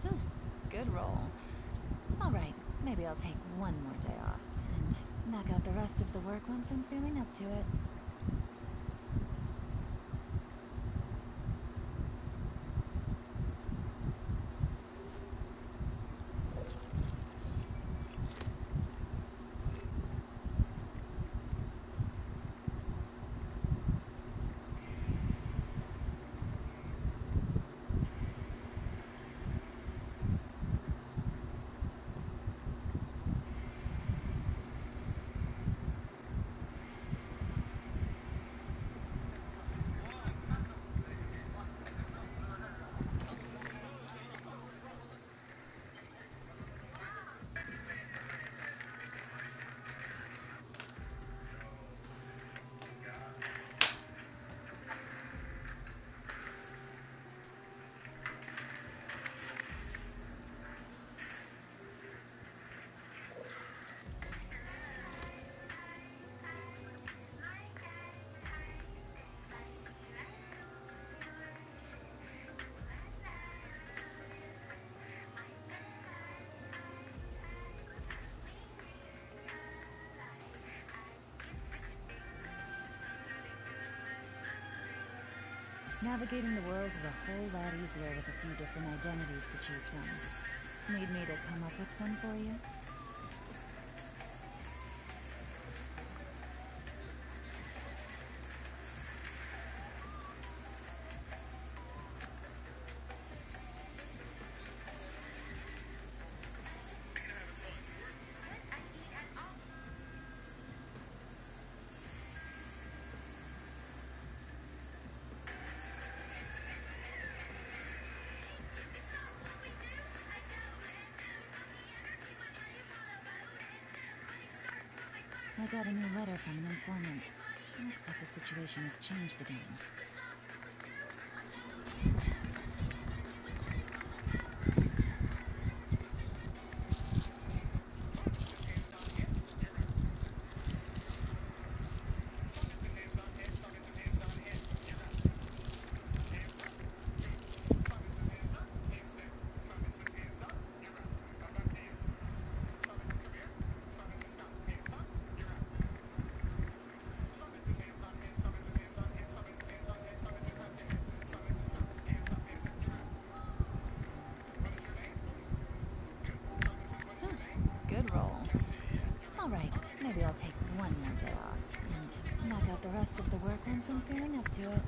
S10: Whew, good roll. Alright, maybe I'll take one more day off, and knock out the rest of the work once I'm feeling up to it. Navigating the world is a whole lot easier with a few different identities to choose from. Need me to come up with some for you? I got a new letter from an informant. Looks like the situation has changed again. Good roll. Alright, maybe I'll take one more day off, and knock out the rest of the work once I'm feeling up to it.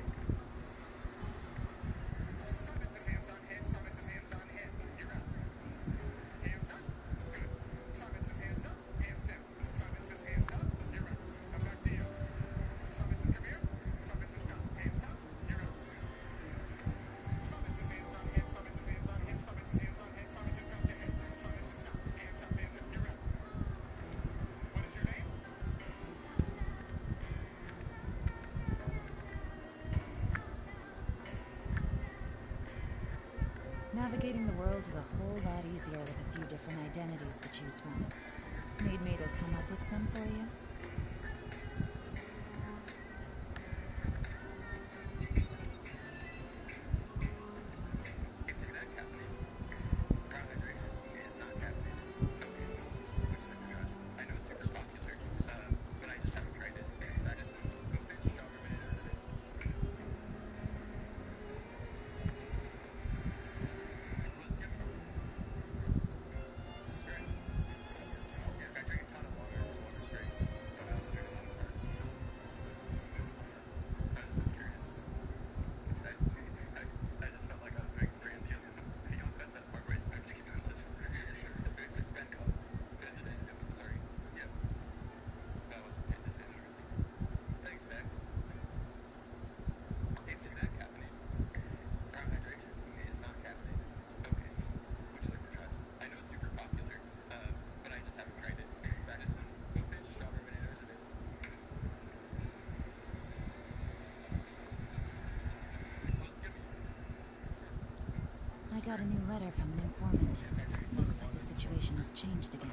S10: Navigating the world is a whole lot easier with a few different identities to choose from. Need me to come up with some for you? I got a new letter from an informant. Looks like the situation has changed again.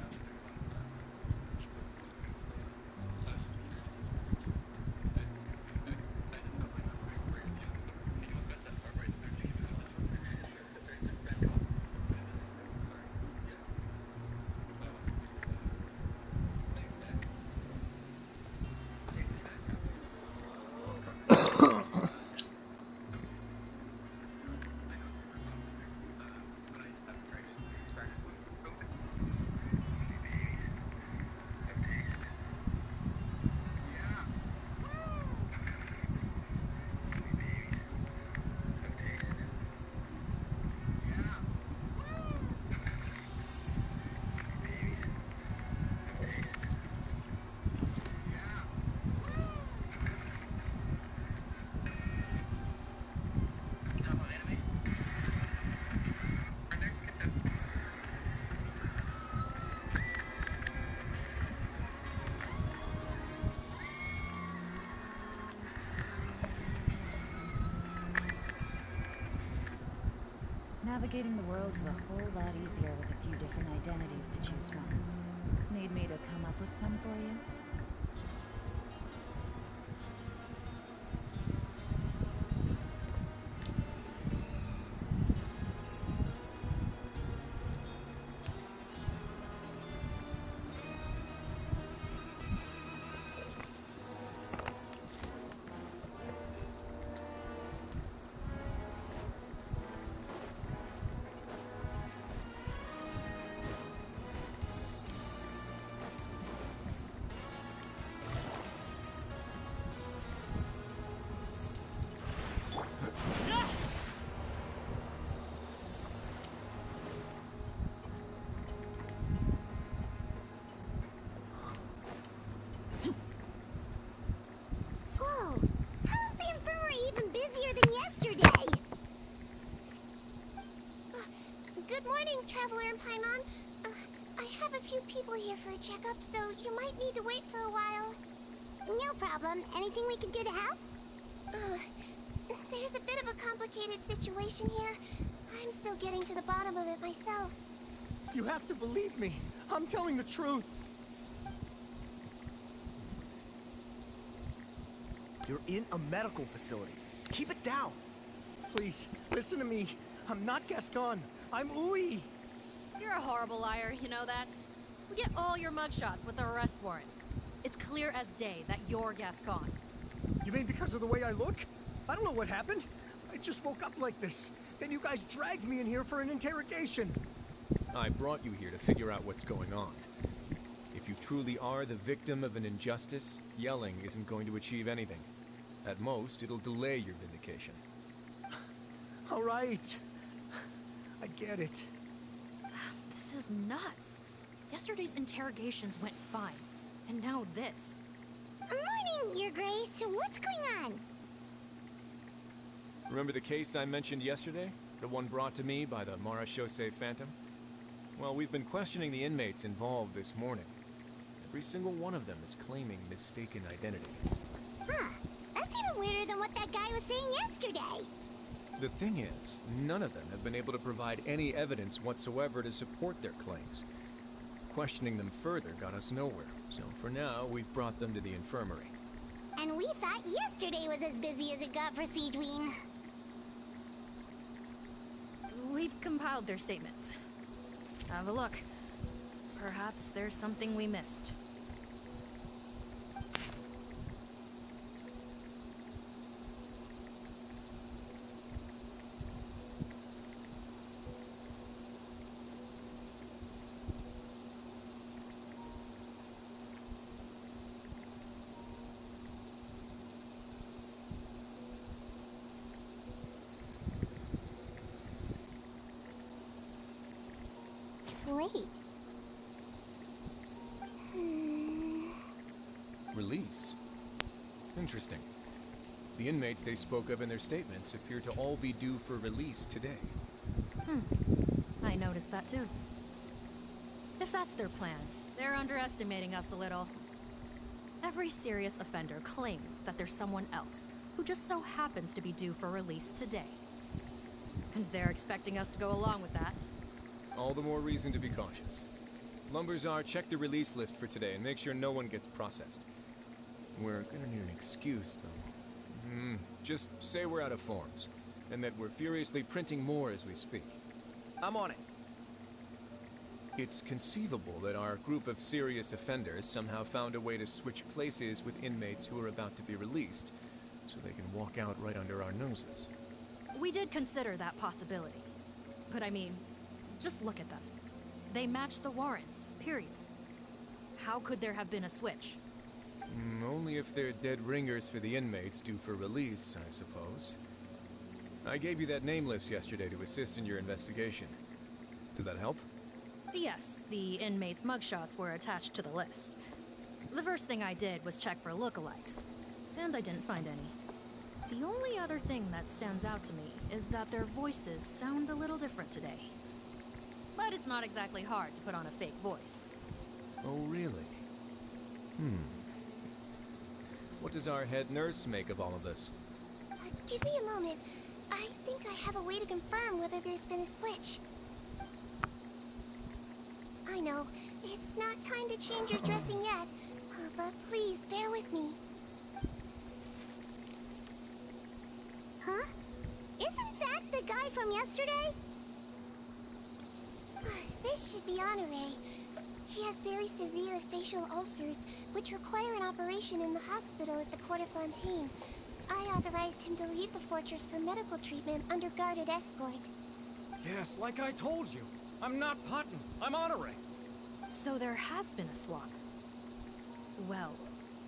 S10: Navigating the world is a whole lot easier with a few different identities to choose from. Need me to come up with some for you?
S4: yesterday! Good morning, Traveler and Paimon. I have a few people here for a checkup, so you might need to wait for a while. No problem. Anything we can do to help? There's a bit of a complicated situation here. I'm still getting to the bottom of it myself.
S8: You have to believe me. I'm telling the truth.
S11: You're in a medical facility. Keep it down.
S8: Please, listen to me. I'm not Gascon. I'm Uy.
S2: You're a horrible liar, you know that? We get all your mugshots with the arrest warrants. It's clear as day that you're Gascon.
S8: You mean because of the way I look? I don't know what happened. I just woke up like this. Then you guys dragged me in here for an interrogation.
S12: I brought you here to figure out what's going on. If you truly are the victim of an injustice, yelling isn't going to achieve anything. At most, it'll delay your vindication.
S8: All right. I get it.
S2: This is nuts. Yesterday's interrogations went fine. And now this.
S4: Morning, Your Grace. What's going on?
S12: Remember the case I mentioned yesterday? The one brought to me by the Marachose Phantom? Well, we've been questioning the inmates involved this morning. Every single one of them is claiming mistaken identity.
S4: Huh. That's even weirder than what that guy was saying yesterday.
S12: The thing is, none of them have been able to provide any evidence whatsoever to support their claims. Questioning them further got us nowhere, so for now, we've brought them to the infirmary.
S4: And we thought yesterday was as busy as it got for Sigewinne.
S2: We've compiled their statements. Have a look. Perhaps there's something we missed.
S4: Wait.
S12: Release? Interesting. The inmates they spoke of in their statements appear to all be due for release today.
S2: I noticed that too. If that's their plan, they're underestimating us a little. Every serious offender claims that there's someone else who just so happens to be due for release today. And they're expecting us to go along with that.
S12: All the more reason to be cautious. Lumberzar, check the release list for today and make sure no one gets processed. We're gonna need an excuse, though. Just say we're out of forms, and that we're furiously printing more as we speak.
S11: I'm on it.
S12: It's conceivable that our group of serious offenders somehow found a way to switch places with inmates who are about to be released, so they can walk out right under our noses.
S2: We did consider that possibility. But I mean, just look at them. They match the warrants, period. How could there have been a switch?
S12: Only if they're dead ringers for the inmates due for release, I suppose. I gave you that name list yesterday to assist in your investigation. Did that help?
S2: Yes, the inmates' mugshots were attached to the list. The first thing I did was check for lookalikes, and I didn't find any. The only other thing that stands out to me is that their voices sound a little different today. But it's not exactly hard to put on a fake voice.
S12: Oh, really? What does our head nurse make of all of this?
S4: Give me a moment. I think I have a way to confirm whether there's been a switch. I know, it's not time to change your dressing yet, but please bear with me. Huh? Isn't that the guy from yesterday? This should be Honore. He has very severe facial ulcers, which require an operation in the hospital at the Court of Fontaine. I authorized him to leave the fortress for medical treatment under guarded escort.
S11: Yes, like I told you. I'm not Putton. I'm Honore.
S2: So there has been a swap. Well,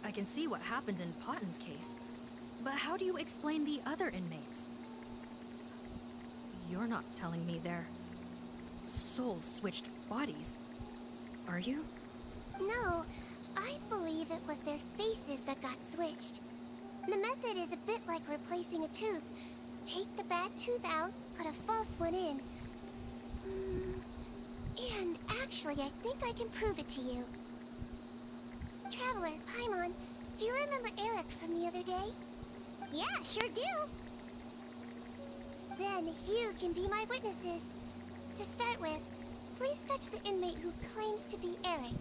S2: I can see what happened in Potton's case, but how do you explain the other inmates? You're not telling me their souls switched bodies, are you?
S4: No, I believe it was their faces that got switched. The method is a bit like replacing a tooth. Take the bad tooth out, put a false one in. And actually, I think I can prove it to you. Traveler, Paimon, do you remember Eric from the other day? Yeah, sure do. Then you can be my witnesses. To start with, please fetch the inmate who claims to be Eric.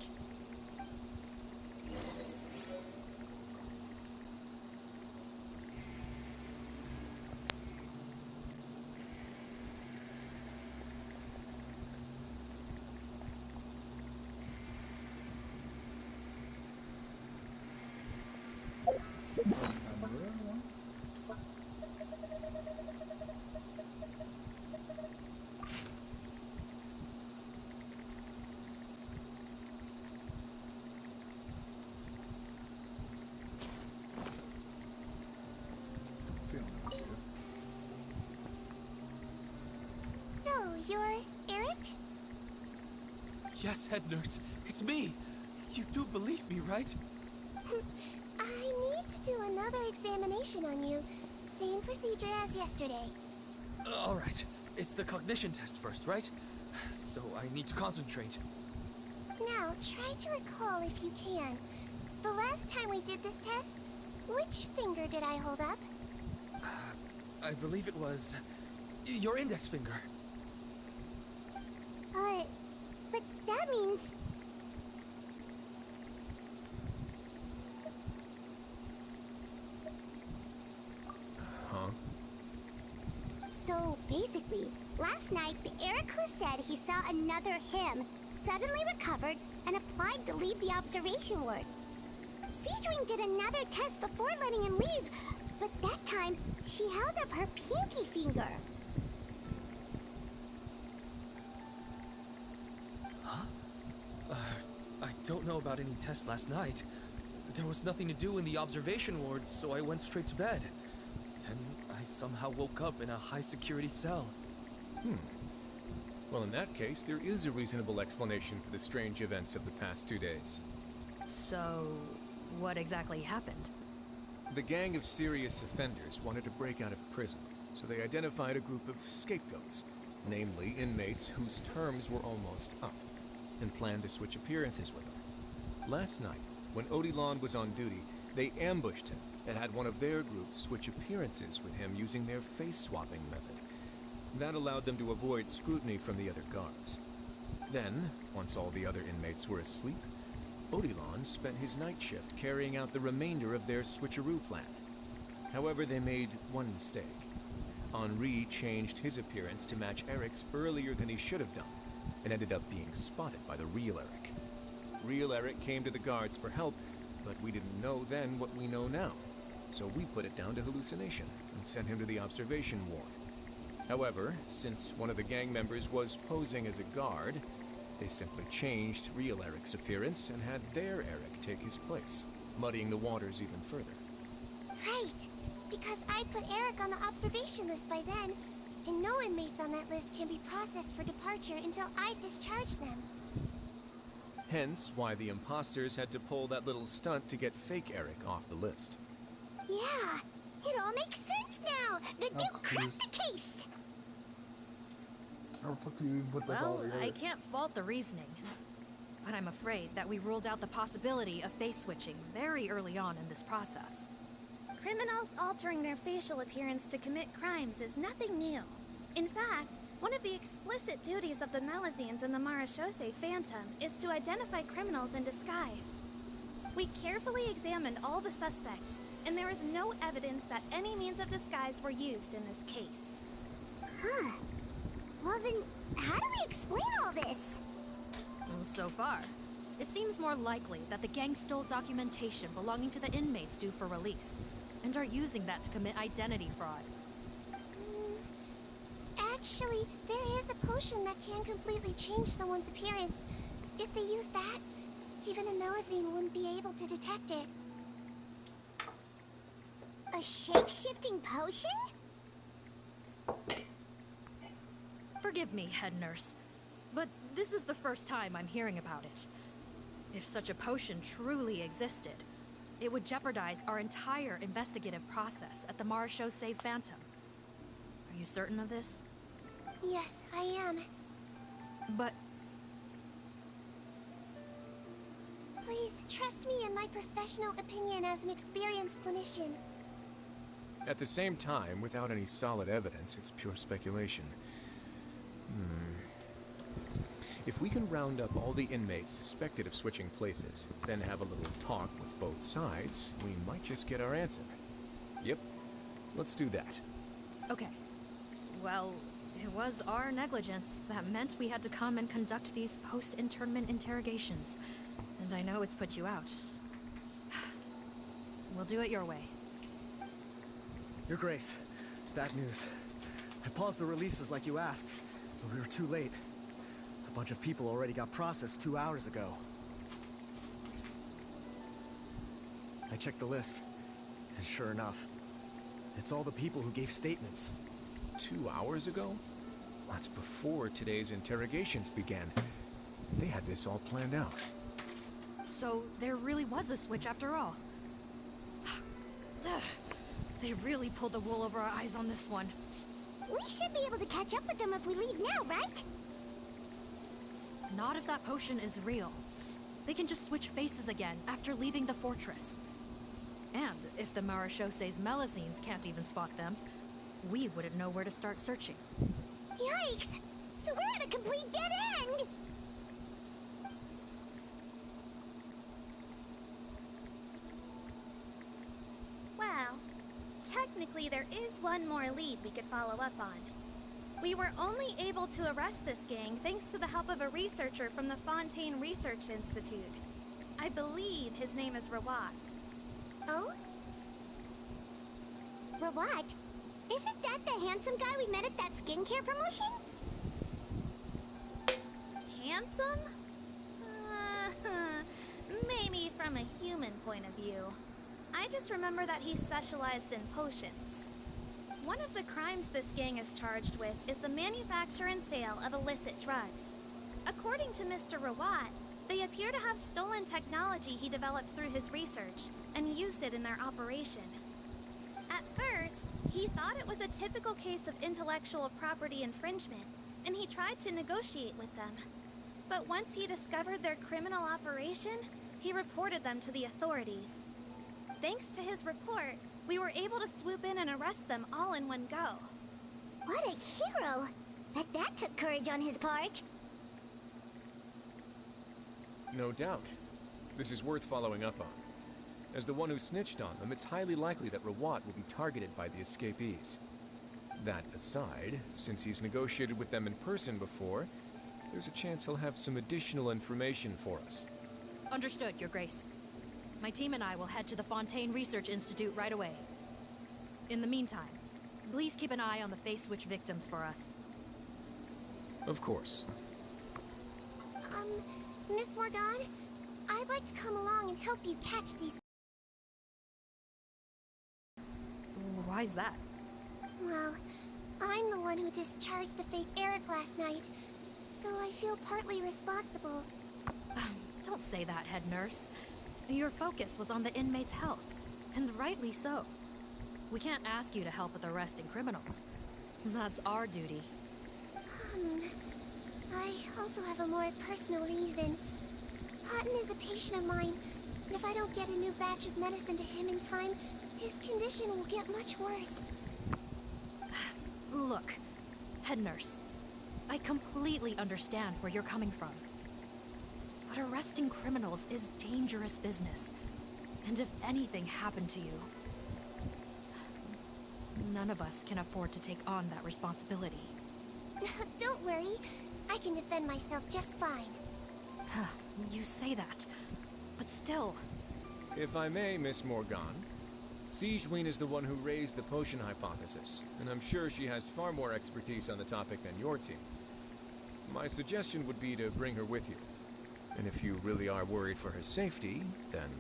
S4: So, you're Eric?
S13: Yes, head nurse. It's me. You do believe me, right?
S4: I need to do another examination on you. Same procedure as yesterday.
S13: All right. It's the cognition test first, right? So I need to concentrate.
S4: Now, try to recall if you can. The last time we did this test, which finger did I hold up?
S13: I believe it was your index finger.
S4: But that means...
S12: Huh?
S4: So, basically, last night, the Eric who said he saw another him suddenly recovered and applied to leave the observation ward. Sigewinne did another test before letting him leave, but that time, she held up her pinky finger.
S13: Huh? I don't know about any test last night. There was nothing to do in the observation ward, so I went straight to bed. Then I somehow woke up in a high-security cell.
S12: Well, in that case, there is a reasonable explanation for the strange events of the past 2 days.
S2: So, what exactly happened?
S12: The gang of serious offenders wanted to break out of prison, so they identified a group of scapegoats, namely inmates whose terms were almost up, and planned to switch appearances with them. Last night, when Odilon was on duty, they ambushed him and had one of their groups switch appearances with him using their face-swapping method. That allowed them to avoid scrutiny from the other guards. Then, once all the other inmates were asleep, Odilon spent his night shift carrying out the remainder of their switcheroo plan. However, they made one mistake. Henri changed his appearance to match Eric's earlier than he should have done, and ended up being spotted by the real Eric. Real Eric came to the guards for help, but we didn't know then what we know now. So we put it down to hallucination and sent him to the observation ward. However, since one of the gang members was posing as a guard, they simply changed real Eric's appearance and had their Eric take his place, muddying the waters even further.
S4: Right, because I put Eric on the observation list by then, and no inmates on that list can be processed for departure until I've discharged them.
S12: Hence why the imposters had to pull that little stunt to get fake Eric off the list.
S4: Yeah, it all makes sense now! The Duke cracked the case!
S2: Well, I can't fault the reasoning. But I'm afraid that we ruled out the possibility of face switching very early on in this process.
S14: Criminals altering their facial appearance to commit crimes is nothing new. In fact, one of the explicit duties of the Malazines in the Marechaussee Phantom is to identify criminals in disguise. We carefully examined all the suspects, and there is no evidence that any means of disguise were used in this case.
S4: Huh. Well then, how do we explain all this?
S2: Well, so far, it seems more likely that the gang stole documentation belonging to the inmates due for release, and are using that to commit identity fraud.
S4: Actually, there is a potion that can completely change someone's appearance. If they use that, even a Malazine wouldn't be able to detect it. A shape-shifting potion?
S2: Forgive me, head nurse, but this is the first time I'm hearing about it. If such a potion truly existed, it would jeopardize our entire investigative process at the Marechaussee Phantom. You certain of this?
S4: Yes, I am.
S2: But...
S4: Please, trust me in my professional opinion as an experienced clinician.
S12: At the same time, without any solid evidence, it's pure speculation. If we can round up all the inmates suspected of switching places, then have a little talk with both sides, we might just get our answer. Yep, let's do that.
S2: Okay. Well, it was our negligence that meant we had to come and conduct these post-internment interrogations. And I know it's put you out. We'll do it your way.
S15: Your Grace, bad news. I paused the releases like you asked, but we were too late. A bunch of people already got processed 2 hours ago. I checked the list, and sure enough, it's all the people who gave statements.
S12: 2 hours ago? That's before today's interrogations began. They had this all planned out.
S2: So there really was a switch after all. They really pulled the wool over our eyes on this one.
S4: We should be able to catch up with them if we leave now, right?
S2: Not if that potion is real. They can just switch faces again after leaving the fortress. And if the Maréchaussée's Melusines can't even spot them, we wouldn't know where to start searching.
S4: Yikes! So we're at a complete dead end! Well, technically there is one more lead we could follow up on. We were only able to arrest this gang thanks to the help of a researcher from the Fontaine Research Institute. I believe his name is Rawat. Oh? Rawat? Isn't that the handsome guy we met at that skincare promotion? Handsome? Maybe from a human point of view. I just remember that he specialized in potions. One of the crimes this gang is charged with is the manufacture and sale of illicit drugs. According to Mr. Rawat, they appear to have stolen technology he developed through his research and used it in their operation. At first, he thought it was a typical case of intellectual property infringement, and he tried to negotiate with them. But once he discovered their criminal operation, he reported them to the authorities. Thanks to his report, we were able to swoop in and arrest them all in one go. What a hero! Bet that took courage on his part.
S12: No doubt. This is worth following up on. As the one who snitched on them, it's highly likely that Rawat will be targeted by the escapees. That aside, since he's negotiated with them in person before, there's a chance he'll have some additional information for us.
S2: Understood, Your Grace. My team and I will head to the Fontaine Research Institute right away. In the meantime, please keep an eye on the face switch victims for us.
S12: Of course.
S4: Miss Morgan, I'd like to come along and help you catch these...
S2: Why's that?
S4: Well, I'm the one who discharged the fake Eric last night, so I feel partly responsible.
S2: Don't say that, head nurse. Your focus was on the inmates' health, and rightly so. We can't ask you to help with arresting criminals. That's our duty.
S4: I also have a more personal reason. Cotton is a patient of mine, and if I don't get a new batch of medicine to him in time, his condition will get much worse.
S2: Look, head nurse, I completely understand where you're coming from. But arresting criminals is dangerous business. And if anything happened to you, none of us can afford to take on that responsibility.
S4: Don't worry. I can defend myself just fine.
S2: You say that, but still...
S12: If I may, Miss Morgan, Sigewinne is the one who raised the potion hypothesis, and I'm sure she has far more expertise on the topic than your team. My suggestion would be to bring her with you. And if you really are worried for her safety, then...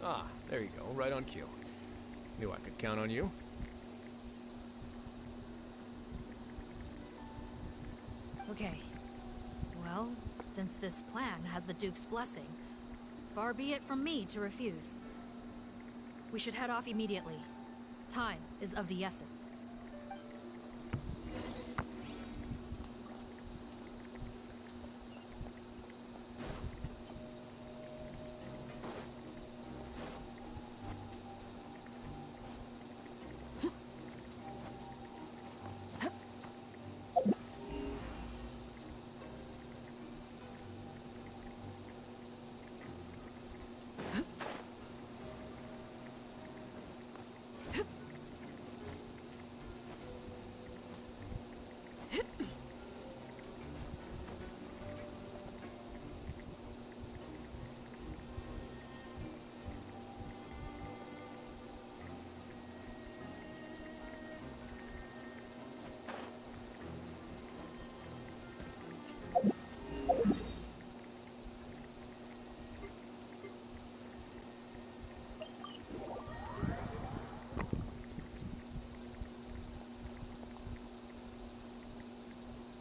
S12: Ah, there you go, right on cue. Knew I could count on you.
S2: Okay. Well, since this plan has the Duke's blessing, Far be it from me to refuse. We should head off immediately. Time is of the essence.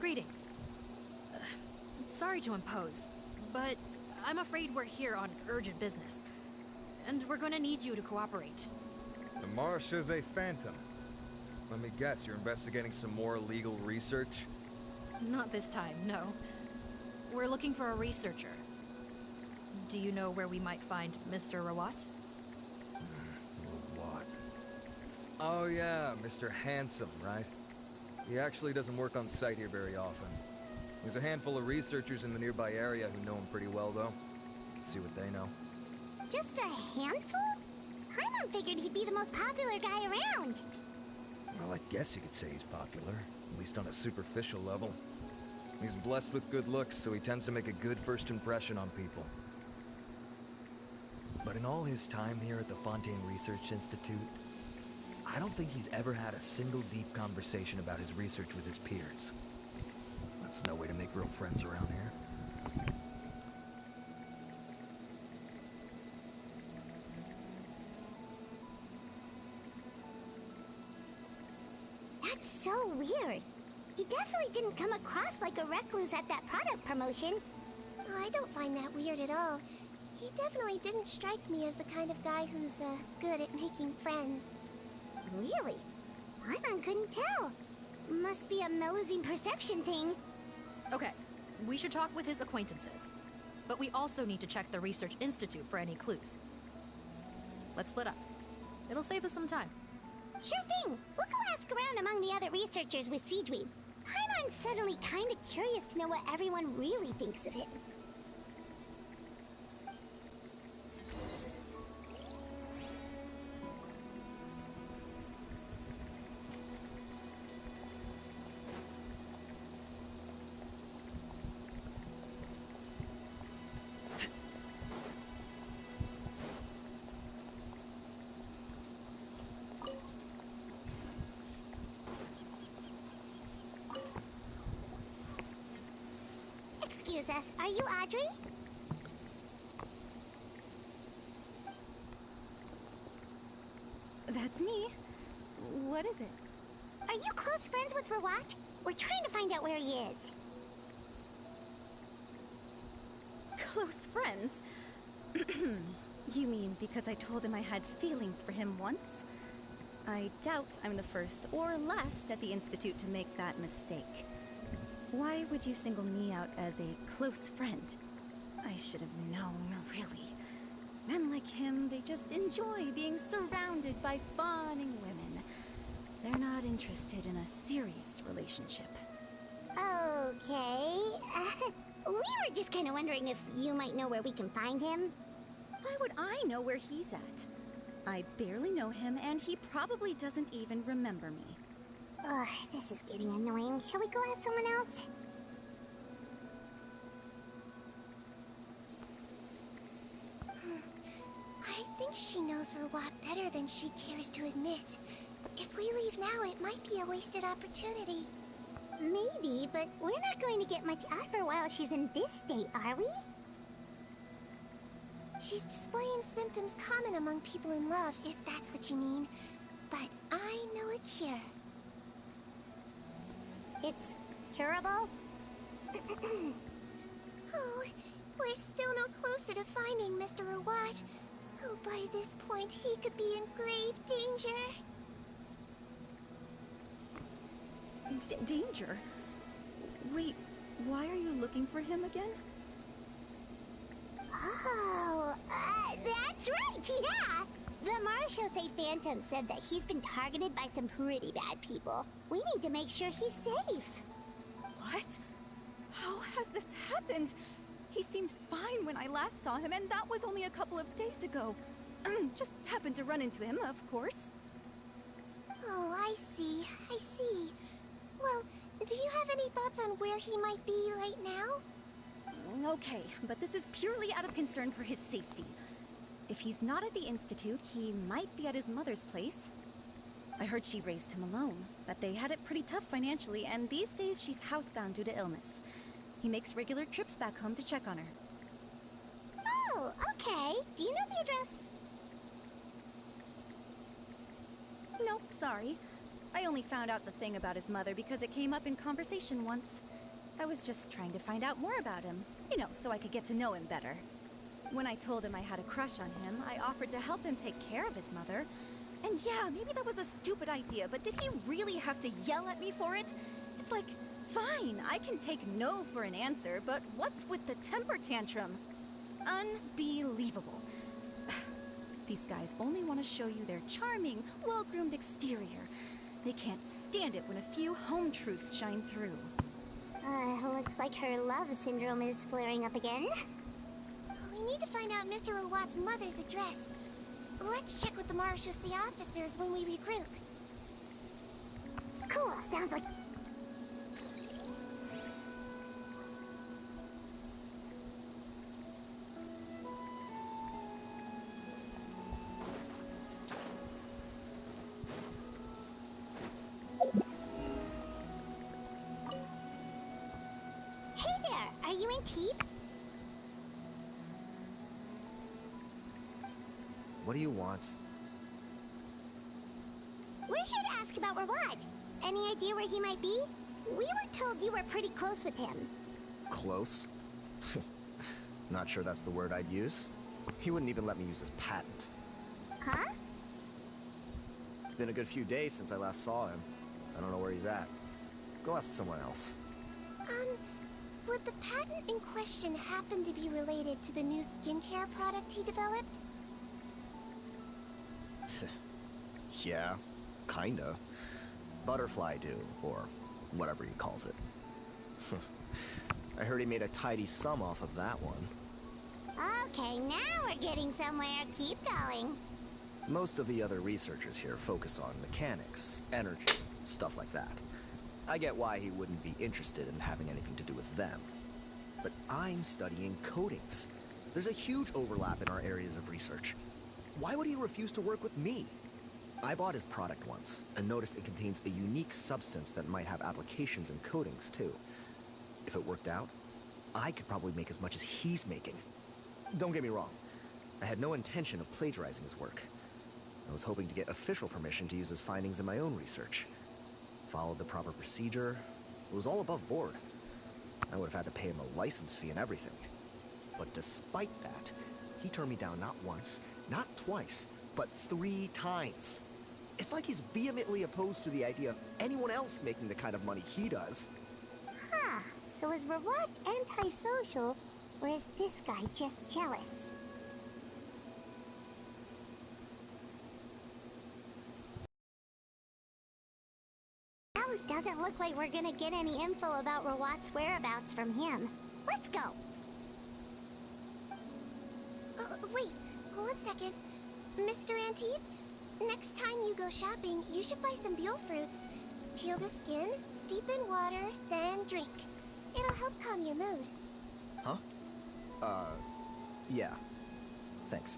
S2: Greetings. Sorry to impose, but I'm afraid we're here on urgent business. And we're gonna need you to cooperate.
S16: The Marechaussee Phantom. Let me guess, you're investigating some more illegal research?
S2: Not this time, no. We're looking for a researcher. Do you know where we might find Mr. Rawat?
S16: What? Oh yeah, Mr. Handsome, right? He actually doesn't work on site here very often. There's a handful of researchers in the nearby area who know him pretty well, though. You can see what they know.
S4: Just a handful? Paimon figured he'd be the most popular guy around.
S16: Well, I guess you could say he's popular, at least on a superficial level. He's blessed with good looks, so he tends to make a good first impression on people. But in all his time here at the Fontaine Research Institute, I don't think he's ever had a single deep conversation about his research with his peers. That's no way to make real friends around here.
S4: That's so weird. He definitely didn't come across like a recluse at that product promotion.
S17: Oh, I don't find that weird at all. He definitely didn't strike me as the kind of guy who's, good at making friends.
S4: Really? Paimon couldn't tell. Must be a Melusine perception thing.
S2: Okay, we should talk with his acquaintances. But we also need to check the Research Institute for any clues. Let's split up. It'll save us some time.
S4: Sure thing. We'll go ask around among the other researchers with Sigewinne. Paimon's suddenly kind of curious to know what everyone really thinks of him. Excuse us, are you Audrey?
S14: That's me. What is it?
S4: Are you close friends with Rawat? We're trying to find out where he is.
S14: Close friends? You mean because I told him I had feelings for him once? I doubt I'm the first or last at the Institute to make that mistake. Why would you single me out as a close friend? I should have known, really. Men like him, they just enjoy being surrounded by fawning women. They're not interested in a serious relationship.
S4: Okay. We were just kind of wondering if you might know where we can find him.
S14: Why would I know where he's at? I barely know him, and he probably doesn't even remember me.
S4: Ugh, this is getting annoying. Shall we go ask someone else?
S17: I think she knows Rawat better than she cares to admit. If we leave now, it might be a wasted opportunity.
S4: Maybe, but we're not going to get much out of her while she's in this state, are we?
S17: She's displaying symptoms common among people in love, if that's what you mean. But I know a cure.
S4: It's curable?
S17: Oh, we're we're still no closer to finding Mr. Rawat. Oh, by this point, he could be in grave danger.
S18: Danger? Wait, why are you looking for him again?
S4: Oh, that's right, yeah! The Marechaussee Phantom said that he's been targeted by some pretty bad people. We need to make sure he's safe.
S18: What? How has this happened? He seemed fine when I last saw him, and that was only a couple of days ago. Just happened to run into him, of course.
S17: Oh, I see. Well, do you have any thoughts on where he might be right now?
S18: Okay, but this is purely out of concern for his safety. If he's not at the Institute, he might be at his mother's place. I heard she raised him alone, that they had it pretty tough financially, and these days she's housebound due to illness. He makes regular trips back home to check on her.
S4: Oh, okay. Do you know the address?
S18: Nope, sorry. I only found out the thing about his mother because it came up in conversation once. I was just trying to find out more about him, you know, so I could get to know him better. When I told him I had a crush on him, I offered to help him take care of his mother. And yeah, maybe that was a stupid idea, but did he really have to yell at me for it? It's like, fine, I can take no for an answer, but what's with the temper tantrum? Unbelievable. These guys only want to show you their charming, well-groomed exterior. They can't stand it when a few home truths shine through.
S4: Looks like her love syndrome is flaring up again.
S17: We need to find out Mr. Rawat's mother's address. Let's check with the Marechaussee officers when we regroup.
S4: Cool, sounds like... Hey there, are you in Teep?
S15: What do you want?
S4: We're here to ask about Rawat. Any idea where he might be? We were told you were pretty close with him.
S15: Close? Not sure that's the word I'd use. He wouldn't even let me use his patent.
S4: Huh?
S15: It's been a good few days since I last saw him. I don't know where he's at. Go ask someone else.
S17: Would the patent in question happen to be related to the new skincare product he developed?
S15: Yeah, kinda. Butterfly dew, or whatever he calls it. I heard he made a tidy sum off of that one.
S4: Okay, now we're getting somewhere. Keep going.
S15: Most of the other researchers here focus on mechanics, energy, stuff like that. I get why he wouldn't be interested in having anything to do with them. But I'm studying coatings. There's a huge overlap in our areas of research. Why would he refuse to work with me? I bought his product once, and noticed it contains a unique substance that might have applications in coatings, too. If it worked out, I could probably make as much as he's making. Don't get me wrong. I had no intention of plagiarizing his work. I was hoping to get official permission to use his findings in my own research. Followed the proper procedure. It was all above board. I would have had to pay him a license fee and everything. But despite that, he turned me down not once, not twice, but 3 times. It's like he's vehemently opposed to the idea of anyone else making the kind of money he does.
S4: Huh, so is Rawat antisocial, or is this guy just jealous? Well, it doesn't look like we're gonna get any info about Rawat's whereabouts from him. Let's go!
S17: Wait, 1 second. Mr. Antib, next time you go shopping, you should buy some Buell fruits. Peel the skin, steep in water, then drink. It'll help calm your mood.
S15: Huh? Yeah. Thanks.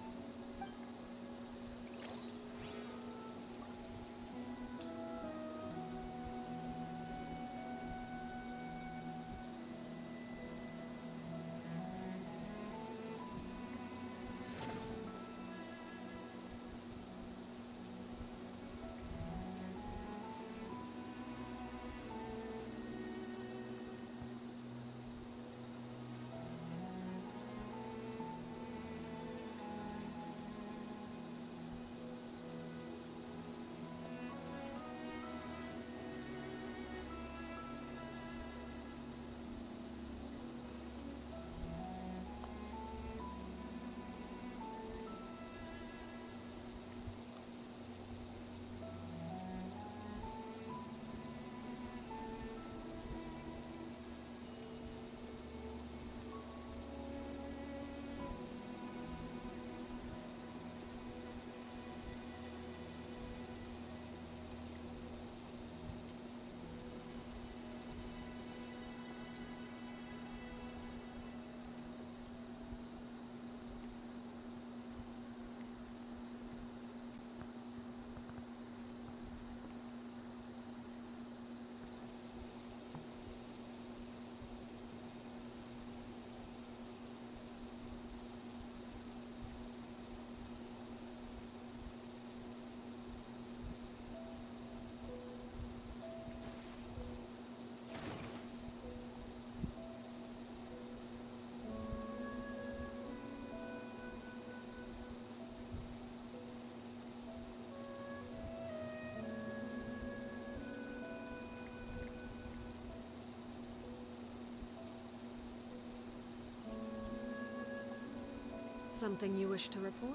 S19: Something you wish to report?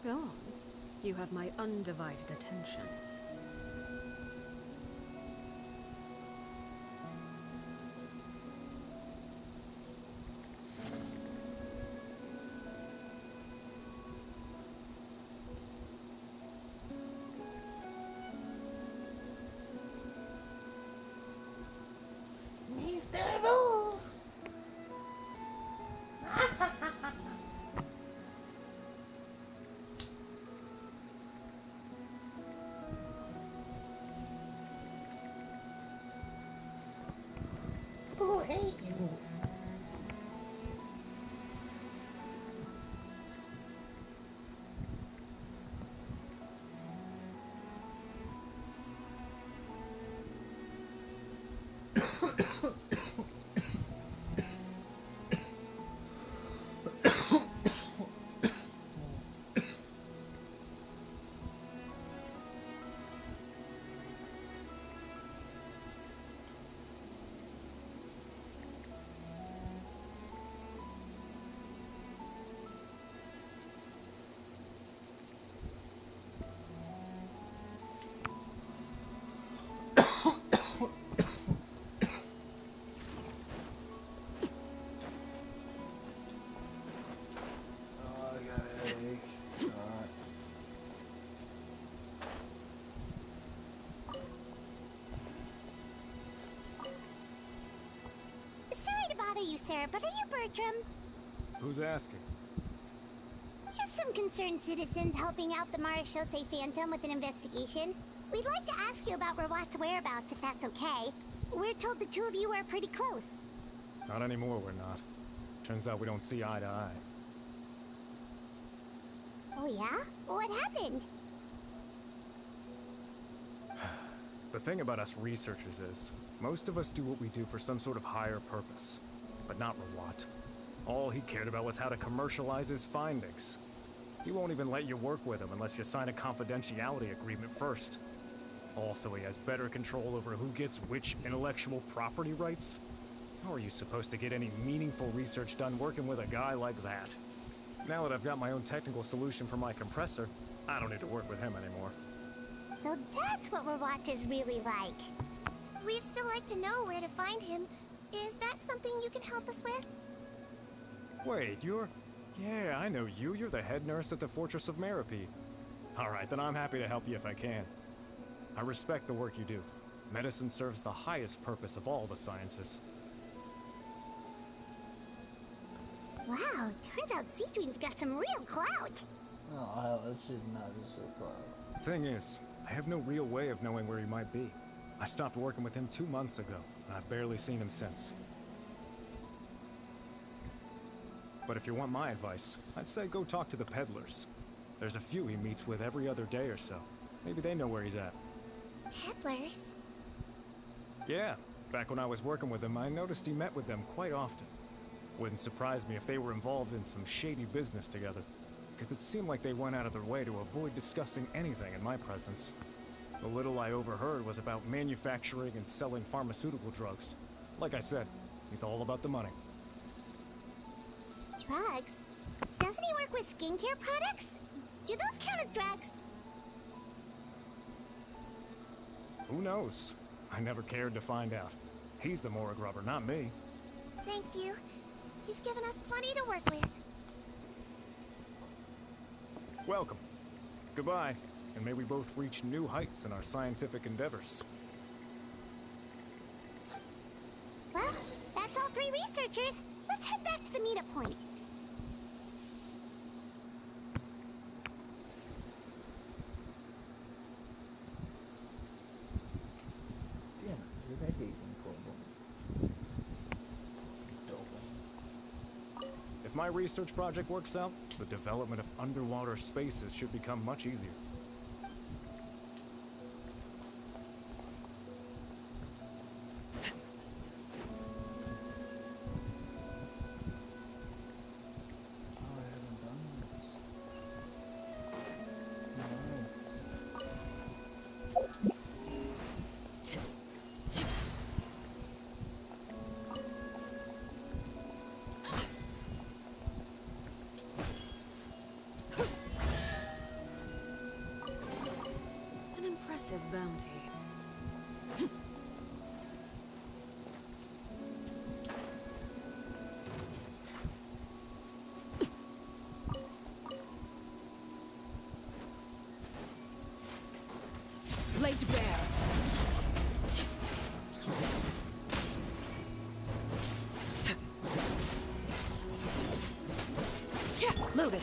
S19: Go on. You have my undivided attention.
S3: Mr. Boo! Who hate you?
S4: Sorry to bother you, sir, but are you Bertram?
S12: Who's asking?
S4: Just some concerned citizens helping out the Marachose Phantom with an investigation. We'd like to ask you about Rawat's whereabouts, if that's okay. We're told the two of you are pretty close.
S12: Not anymore, we're not. Turns out we don't see eye to eye.
S4: Oh yeah? What happened?
S12: The thing about us researchers is, most of us do what we do for some sort of higher purpose. But not Rawat. All he cared about was how to commercialize his findings. He won't even let you work with him unless you sign a confidentiality agreement first. Also, he has better control over who gets which intellectual property rights. How are you supposed to get any meaningful research done working with a guy like that? Now that I've got my own technical solution for my compressor, I don't need to work with him anymore.
S4: So that's what Rawat is really like.
S17: We'd still like to know where to find him. Is that something you can help us with?
S12: Wait, you're... Yeah, I know you. You're the head nurse at the Fortress of Meropide. Alright, then I'm happy to help you if I can. I respect the work you do. Medicine serves the highest purpose of all the sciences.
S4: Wow, turns out Sigewinne's got some real clout.
S3: Oh, I should not be so proud.
S12: Thing is, I have no real way of knowing where he might be. I stopped working with him 2 months ago, and I've barely seen him since. But if you want my advice, I'd say go talk to the peddlers. There's a few he meets with every other day or so. Maybe they know where he's at.
S4: Peddlers?
S12: Yeah, back when I was working with him, I noticed he met with them quite often. Wouldn't surprise me if they were involved in some shady business together, because it seemed like they went out of their way to avoid discussing anything in my presence. The little I overheard was about manufacturing and selling pharmaceutical drugs. Like I said, he's all about the money.
S4: Drugs? Doesn't he work with skincare products? Do those count as drugs?
S12: Who knows? I never cared to find out. He's the Mora Grubber, not me.
S17: Thank you. You've given us plenty to work with.
S12: Welcome. Goodbye, and may we both reach new heights in our scientific endeavors.
S4: Well, that's all 3 researchers. Let's head back to the meetup point.
S12: If my research project works out, the development of underwater spaces should become much easier.
S19: lucrative bounty. Laid bare. Yeah, loaded.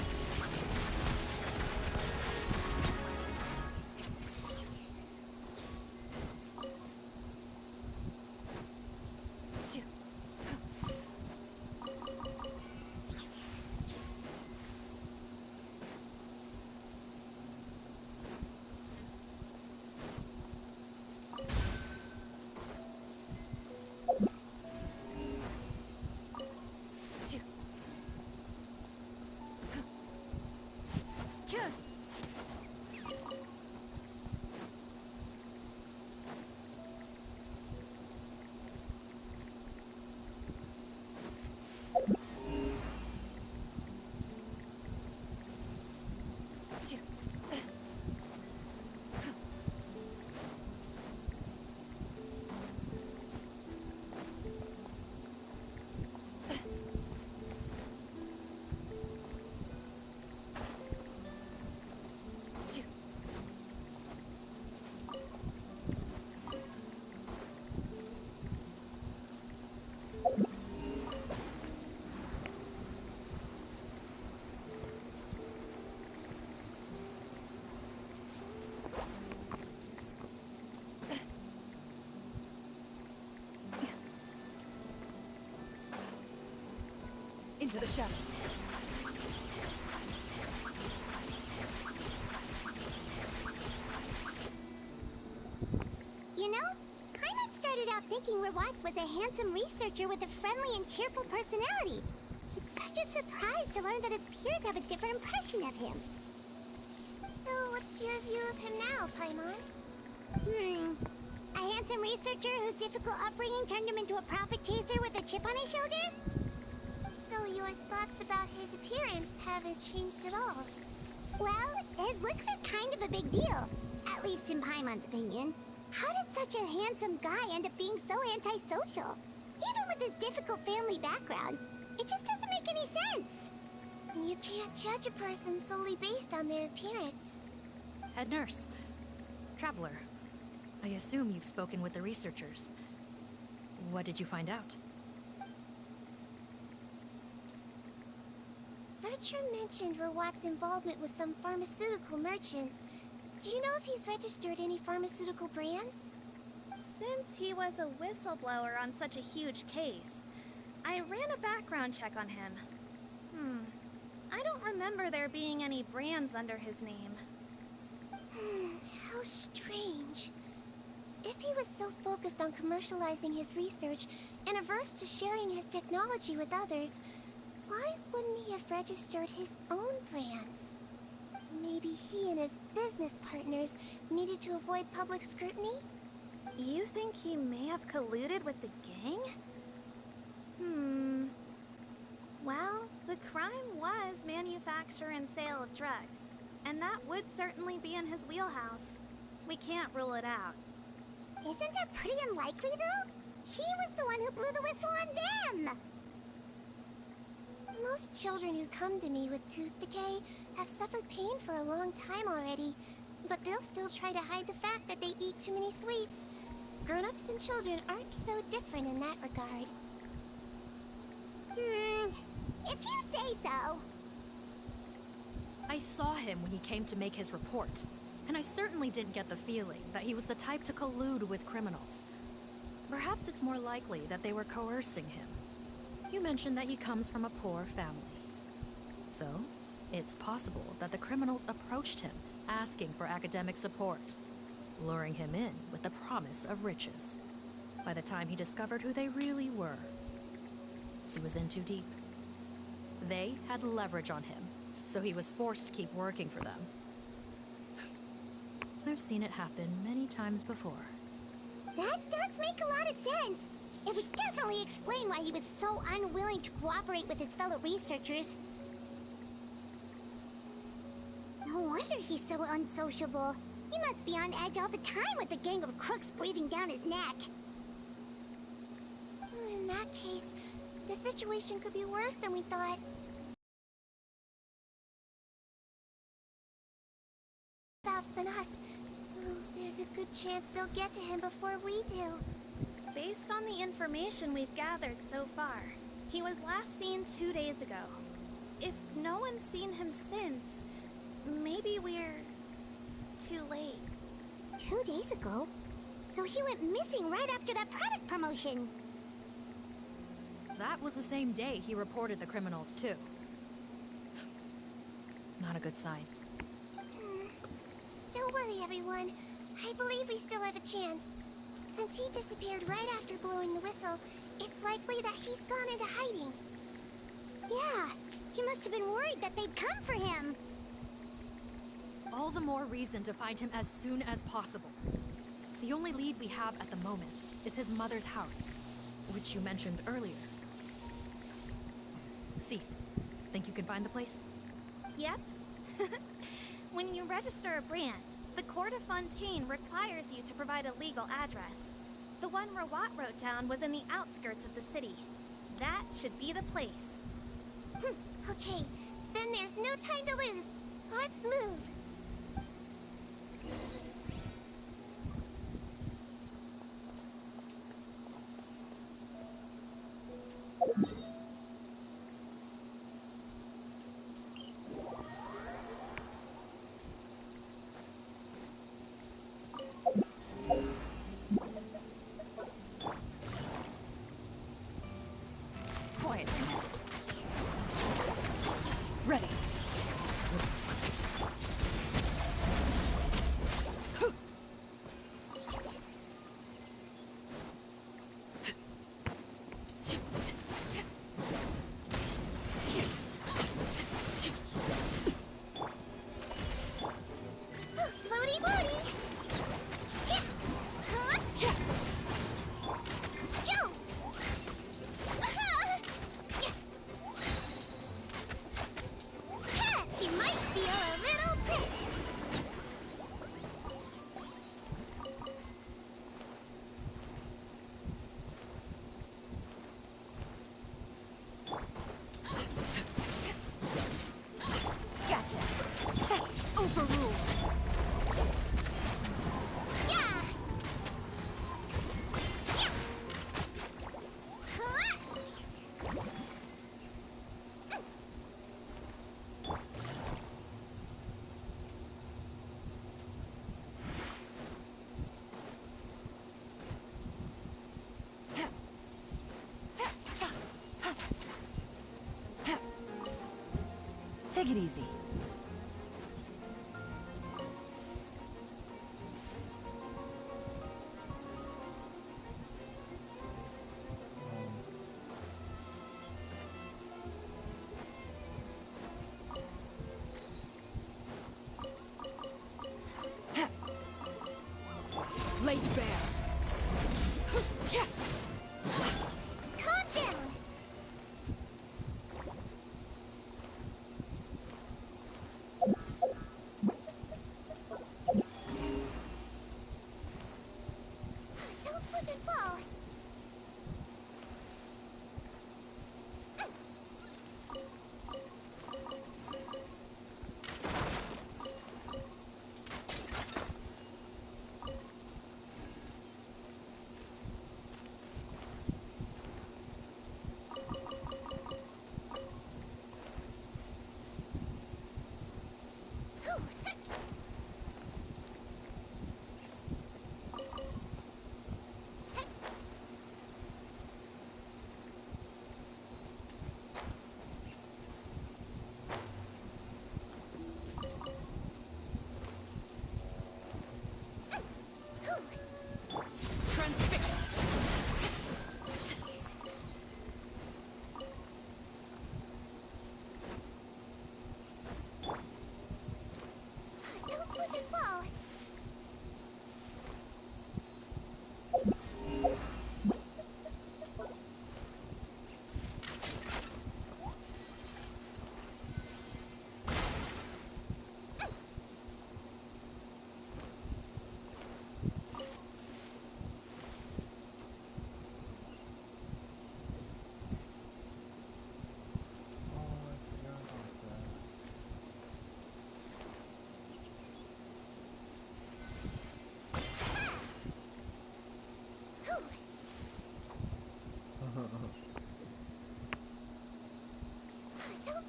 S19: Into the shadows.
S4: You know, Paimon started out thinking Rawat was a handsome researcher with a friendly and cheerful personality. It's such a surprise to learn that his peers have a different impression of him. So, what's your view of him now, Paimon? A handsome researcher whose difficult upbringing turned him into a profit chaser with a chip on his shoulder? So your thoughts about his appearance haven't changed at all? Well, his looks are kind of a big deal. At least in Paimon's opinion. How does such a handsome guy end up being so antisocial? Even with his difficult family background, it just doesn't make any sense. You can't judge a person solely based on their appearance.
S2: Head nurse. Traveler. I assume you've spoken with the researchers. What did you find out?
S4: Bertram mentioned Rawat's involvement with some pharmaceutical merchants. Do you know if he's registered any pharmaceutical brands?
S14: Since he was a whistleblower on such a huge case, I ran a background check on him. I don't remember there being any brands under his name.
S4: How strange. If he was so focused on commercializing his research and averse to sharing his technology with others, why wouldn't he have registered his own brands? Maybe he and his business partners needed to avoid public scrutiny?
S14: You think he may have colluded with the gang? Well, the crime was manufacture and sale of drugs, and that would certainly be in his wheelhouse. We can't rule it out.
S4: Isn't that pretty unlikely, though? He was the one who blew the whistle on them! Most children who come to me with tooth decay have suffered pain for a long time already, but they'll still try to hide the fact that they eat too many sweets. Grown-ups and children aren't so different in that regard. If you say so.
S2: I saw him when he came to make his report, and I certainly didn't get the feeling that he was the type to collude with criminals. Perhaps it's more likely that they were coercing him. You mentioned that he comes from a poor family. So, it's possible that the criminals approached him, asking for academic support, luring him in with the promise of riches. By the time he discovered who they really were, he was in too deep. They had leverage on him, so he was forced to keep working for them. I've seen it happen many times before.
S4: That does make a lot of sense. It would definitely explain why he was so unwilling to cooperate with his fellow researchers. No wonder he's so unsociable. He must be on edge all the time with a gang of crooks breathing down his neck. In that case, the situation could be worse than we thought. Bouts than us. Oh, there's a good chance they'll get to him before we do.
S14: Based on the information we've gathered so far, he was last seen 2 days ago. If no one's seen him since, maybe we're too late.
S4: 2 days ago? So he went missing right after that product promotion.
S2: That was the same day he reported the criminals, too. Not a good sign.
S4: Don't worry, everyone. I believe we still have a chance. Since he disappeared right after blowing the whistle, it's likely that he's gone into hiding. Yeah, he must have been worried that they'd come for him.
S2: All the more reason to find him as soon as possible. The only lead we have at the moment is his mother's house, which you mentioned earlier. Seath, think you can find the place?
S14: Yep. When you register a brand, the Court of Fontaine requires you to provide a legal address. The one Rawat wrote down was in the outskirts of the city. That should be the place.
S4: Okay, then there's no time to lose. Let's move.
S2: Quiet. Ready.
S4: Floaty booty! Yeah. Huh? Yeah. Go! Yeah. Ha! He might feel a little prick.
S2: Gotcha. Overruled.
S4: Yeah. Yeah. Huh?
S2: Take it easy. Laid bare.
S4: Calm down.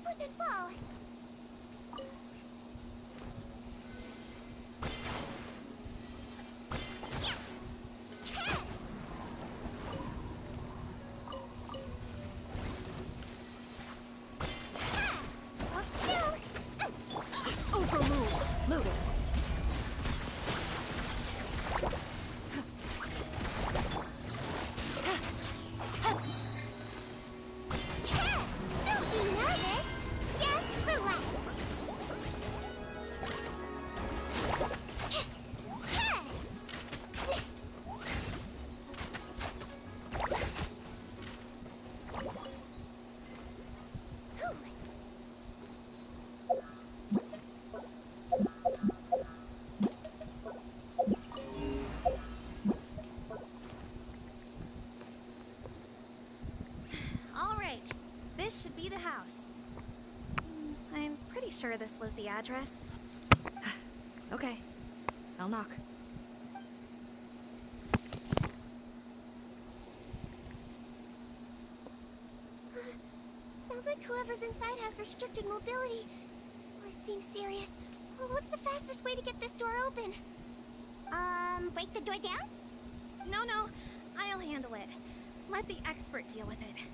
S17: slip and fall.
S2: Overruled. Looted.
S17: Don't be nervous. Just relax.
S14: All right, this should be the house. I'm pretty sure this was the address.
S2: Okay. I'll knock.
S17: Sounds like whoever's inside has restricted mobility. Oh, it seems serious. Well, what's the fastest way to get this door open? Break the door down?
S14: No, I'll handle it. Let the expert deal with it.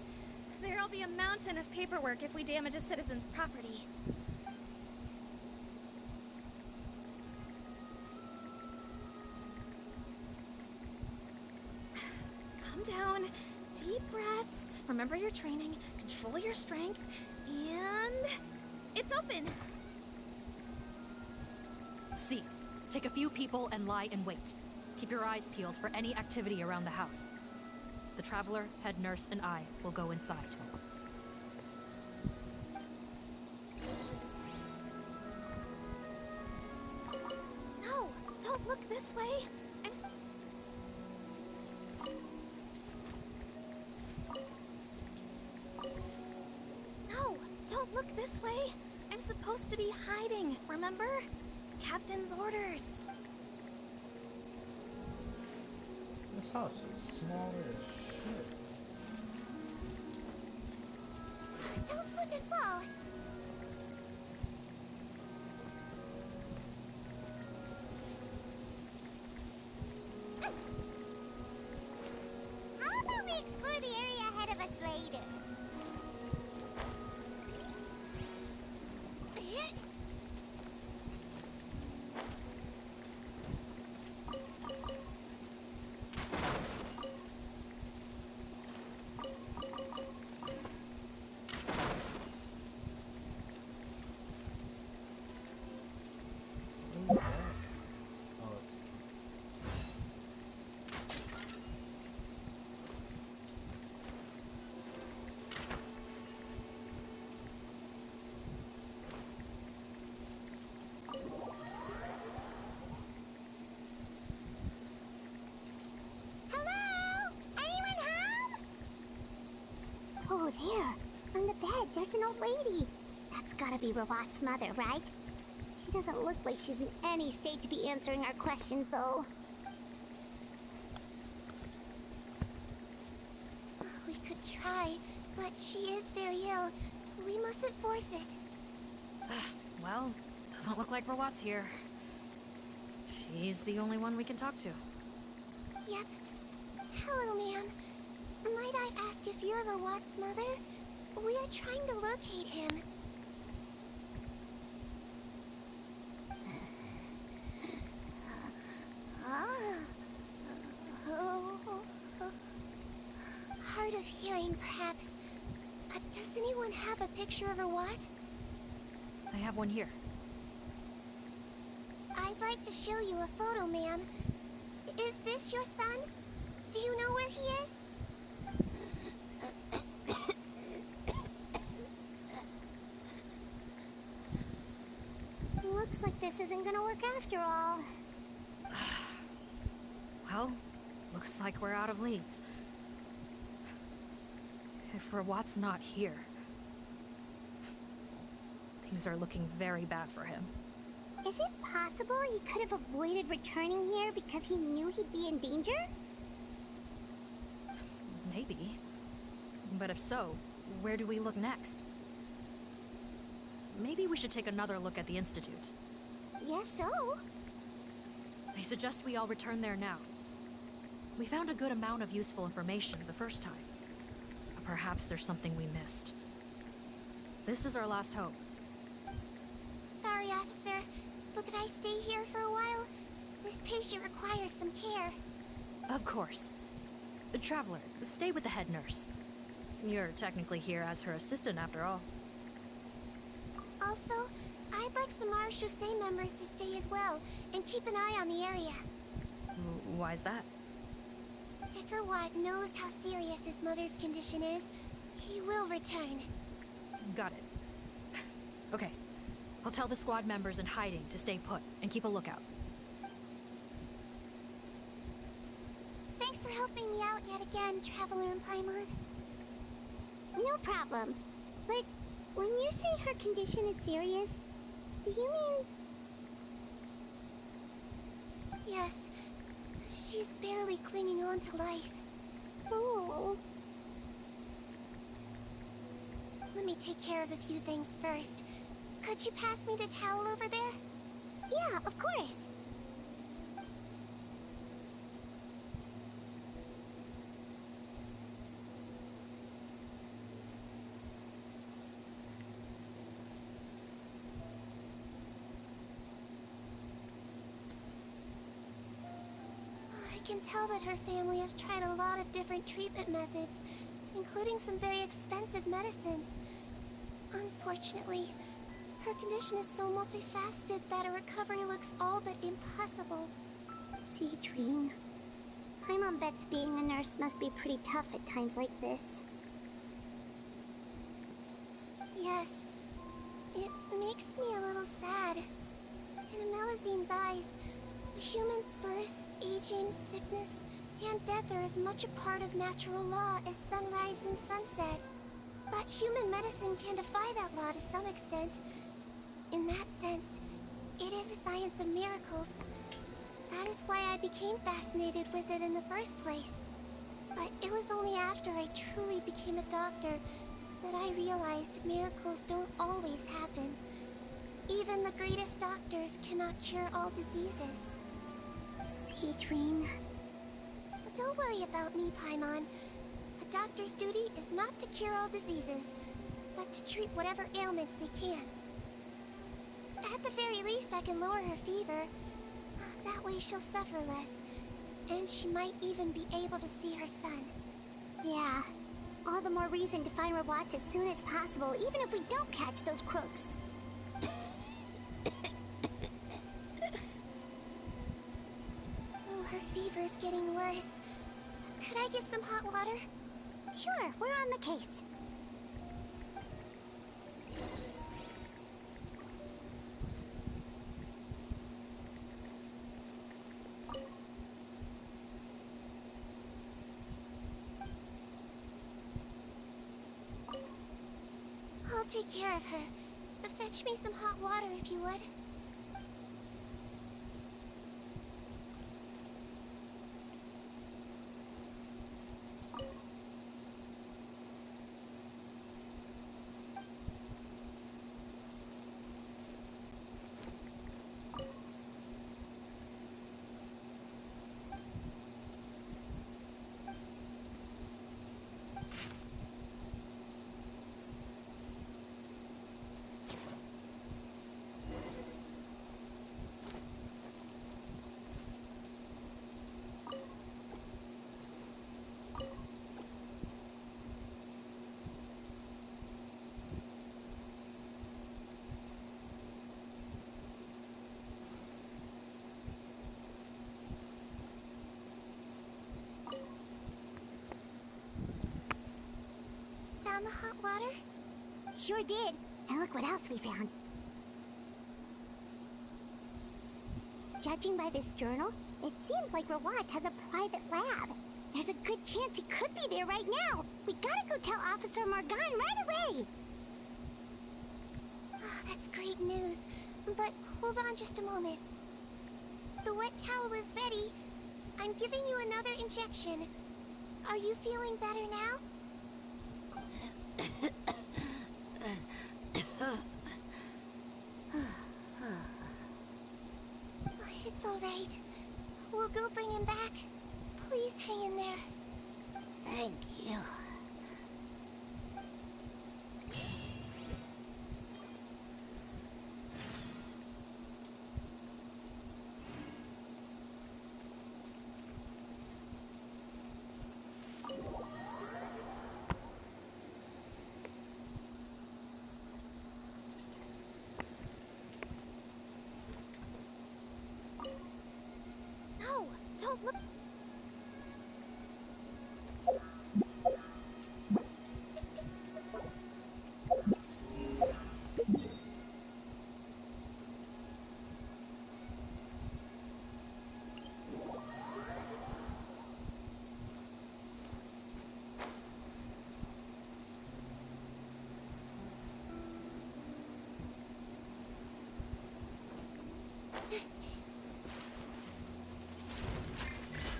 S14: There'll be a mountain of paperwork if we damage a citizen's property. Calm down. Deep breaths. Remember your training. Control your strength. And... it's open!
S2: See. Take a few people and lie in wait. Keep your eyes peeled for any activity around the house. The Traveler, head nurse, and I will go inside.
S14: No! Don't look this way! No! Don't look this way! I'm supposed to be hiding, remember? Captain's orders.
S20: This house is small as shit.
S17: Don't slip and fall. How about we explore the area ahead of us later? Oh, there. On the bed, there's an old lady. That's gotta be Rawat's mother, right? She doesn't look like she's in any state to be answering our questions, though. We could try, but she is very ill. We mustn't force it.
S2: Well, doesn't look like Rawat's here. She's the only one we can talk to.
S17: Yep. Hello, ma'am. Might I ask if you're Rawat's mother? We are trying to locate him. Hard of hearing, perhaps. Does anyone have a picture of Rawat?
S2: I have one here.
S17: I'd like to show you a photo, ma'am. Is this your son? Do you know where he is? Looks like this isn't gonna work after all.
S2: Well, looks like we're out of leads. If Rawat's not here, things are looking very bad for him.
S17: Is it possible he could have avoided returning here because he knew he'd be in danger?
S2: Maybe. But if so, where do we look next? maybe we should take another look at the Institute.
S4: Yes, so?
S2: They suggest we all return there now. We found a good amount of useful information the first time, but perhaps there's something we missed. This is our last hope.
S4: Sorry, officer, but could I stay here for a while? This patient requires some care.
S2: Of course. Traveler, stay with the head nurse. You're technically here as her assistant after all.
S17: Also, I'd like some Marechaussee members to stay as well, and keep an eye on the area.
S2: Why's that?
S17: If Rawat knows how serious his mother's condition is, he will return.
S2: Got it. Okay. I'll tell the squad members in hiding to stay put and keep a lookout.
S17: Thanks for helping me out yet again, Traveler and Paimon.
S4: No problem. But when you say her condition is serious, do you mean...
S17: Yes. She's barely clinging on to life.
S4: Oh.
S17: Let me take care of a few things first. Could you pass me the towel over there?
S4: Yeah, of course.
S17: I can tell that her family has tried a lot of different treatment methods, including some very expensive medicines. Unfortunately, her condition is so multifaceted that a recovery looks all but impossible.
S4: Sigewinne. Paimon bets being a nurse must be pretty tough at times like this.
S17: Yes. It makes me a little sad. In Amelizine's eyes, a human's birth, aging, sickness, and death are as much a part of natural law as sunrise and sunset. But human medicine can defy that law to some extent. In that sense, it is a science of miracles. That is why I became fascinated with it in the first place. But it was only after I truly became a doctor that I realized miracles don't always happen. Even the greatest doctors cannot cure all diseases.
S4: Sigewinne.
S17: But don't worry about me, Paimon. A doctor's duty is not to cure all diseases, but to treat whatever ailments they can. At the very least, I can lower her fever. That way she'll suffer less, and she might even be able to see her son.
S4: Yeah. All the more reason to find Rawat as soon as possible, even if we don't catch those crooks.
S17: Oh, her fever is getting worse. Could I get some hot water?
S4: Sure, we're on the case.
S17: I'll take care of her. But fetch me some hot water if you would. Found the hot water?
S4: Sure did. And look what else we found. Judging by this journal, it seems like Rawat has a private lab. There's a good chance he could be there right now. We gotta go tell Officer Morgan right away.
S17: Oh, that's great news. But hold on just a moment. The wet towel is ready. I'm giving you another injection. Are you feeling better now? all right. We'll go bring him back. Please hang in there. Thank you. No, don't look.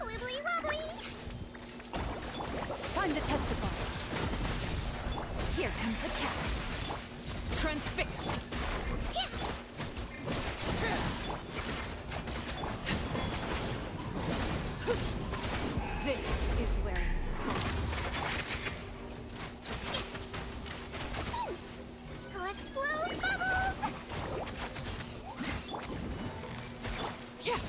S17: Wibbly wobbly!
S10: Time to testify. Here comes the catch. Transfixed. This is where you fall.
S17: Let's blow bubbles!
S10: Yeah.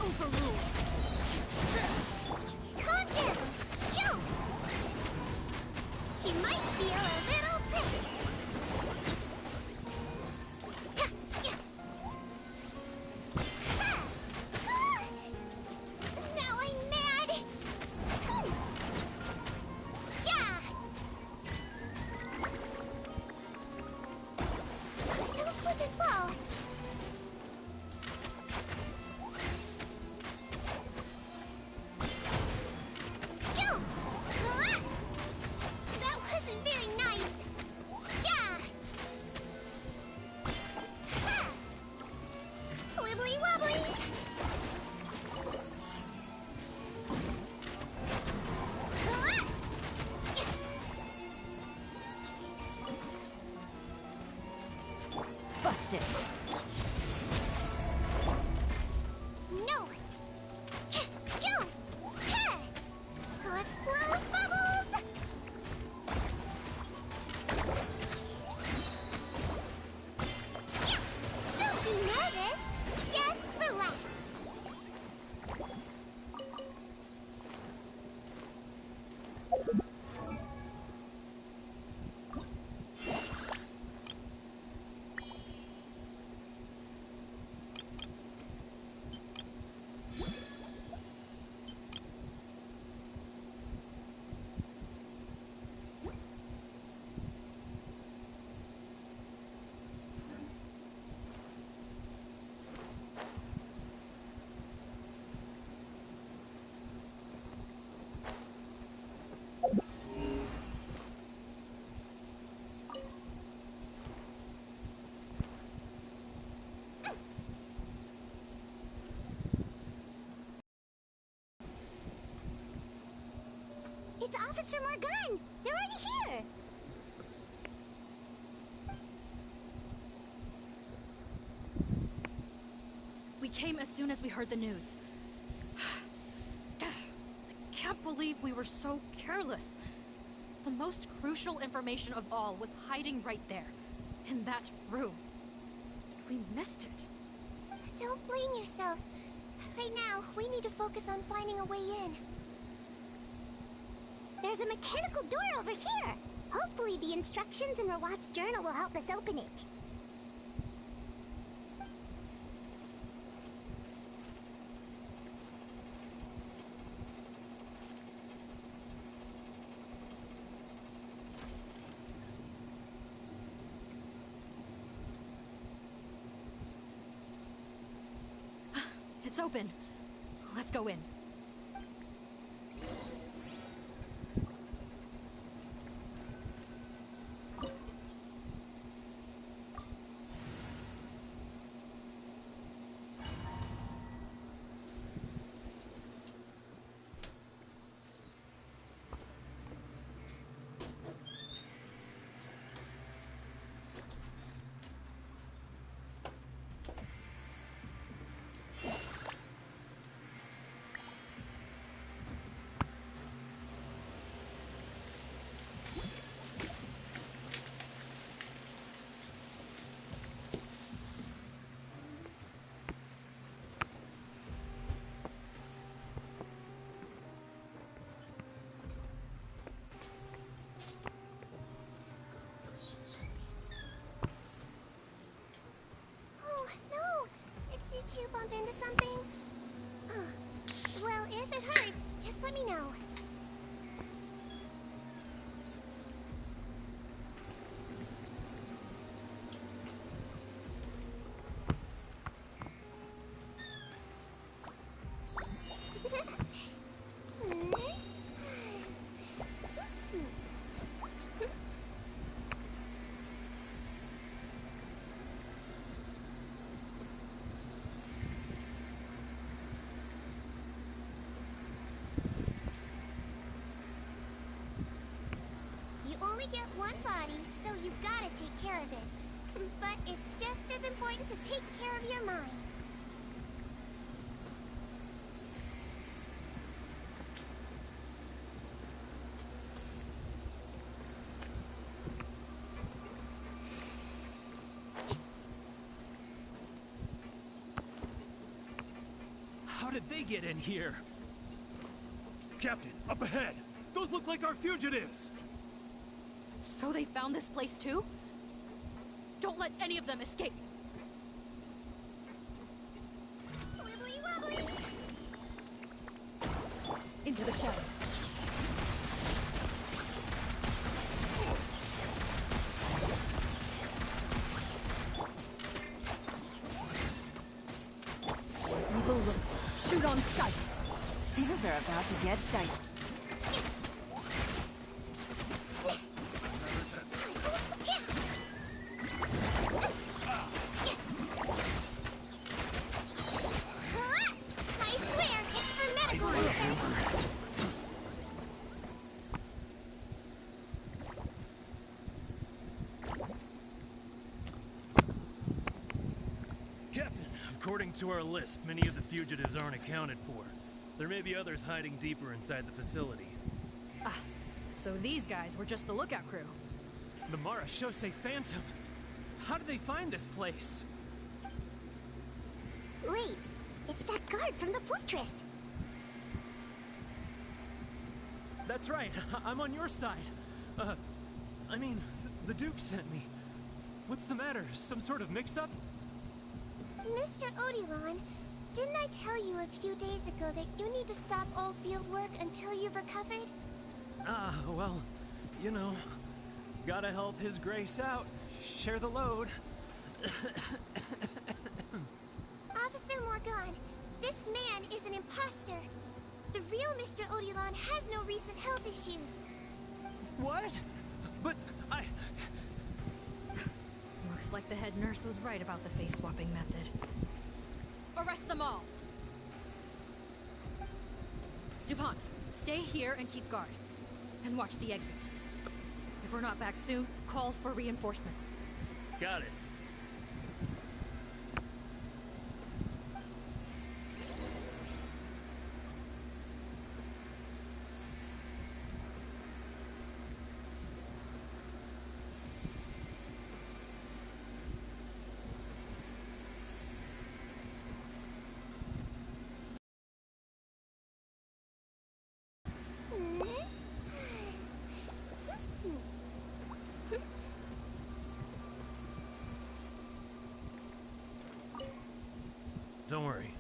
S10: Overruled.
S17: Calm down! Yo! He might feel a little pretty. Now I'm mad! Yeah! Don't slip and fall! Yo! That wasn't very nice! Yeah! Ha! Wibbly wobbly!
S10: Busted.
S17: No! Yo! Ha! Let's blow bubbles! Yeah! Don't be nervous! Just relax! It's Officer Morgan! They're already here!
S2: We came as soon as we heard the news. I can't believe we were so careless. The most crucial information of all was hiding right there, in that room. We missed it.
S17: Don't blame yourself. Right now, we need to focus on finding a way in. There's a mechanical door over here! Hopefully the instructions in Rawat's journal will help us open it.
S2: open. Let's go in.
S4: Oh, no! Did you bump into something? Well, if it hurts, just let me know. You only get one body, so you gotta take care of it. But it's just as important to take care of your mind.
S11: How did they get in here? Captain, up ahead! Those look like our fugitives!
S2: So they found this place too? Don't let any of them escape!
S4: Wibbly wobbly!
S2: Into the shadows. Evil look. Shoot on sight!
S10: Things are about to get dicey.
S4: I swear, it's for medical research!
S9: Captain, according to our list, many of the fugitives aren't accounted for. There may be others hiding deeper inside the facility.
S2: Ah, so these guys were just the lookout crew.
S9: The Marashose Phantom? How did they find this place?
S4: Wait, it's that guard from the fortress!
S9: That's right, I'm on your side. I mean, the Duke sent me. What's the matter? Some sort of mix-up?
S4: Mr. Odilon, didn't I tell you a few days ago that you need to stop all field work until you've recovered?
S9: Well, you know, gotta help His Grace out. Share the load.
S4: Officer Morgan, this man is an imposter. The real Mr. Odilon has no recent health issues.
S9: What? But I...
S2: Looks like the head nurse was right about the face-swapping method. Arrest them all! DuPont, stay here and keep guard. And watch the exit. If we're not back soon, call for reinforcements.
S9: Got it. Don't worry.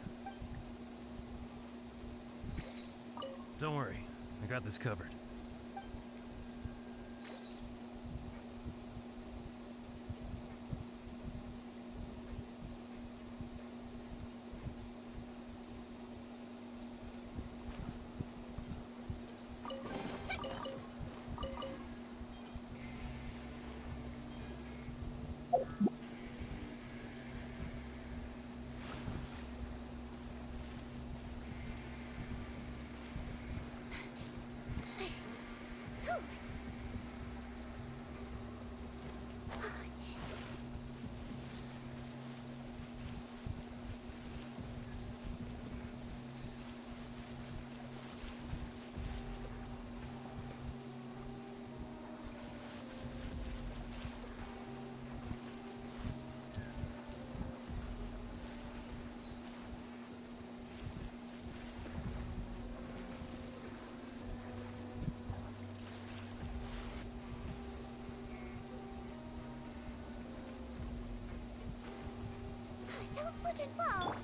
S9: Don't worry. I got this covered.
S17: Slip and fall.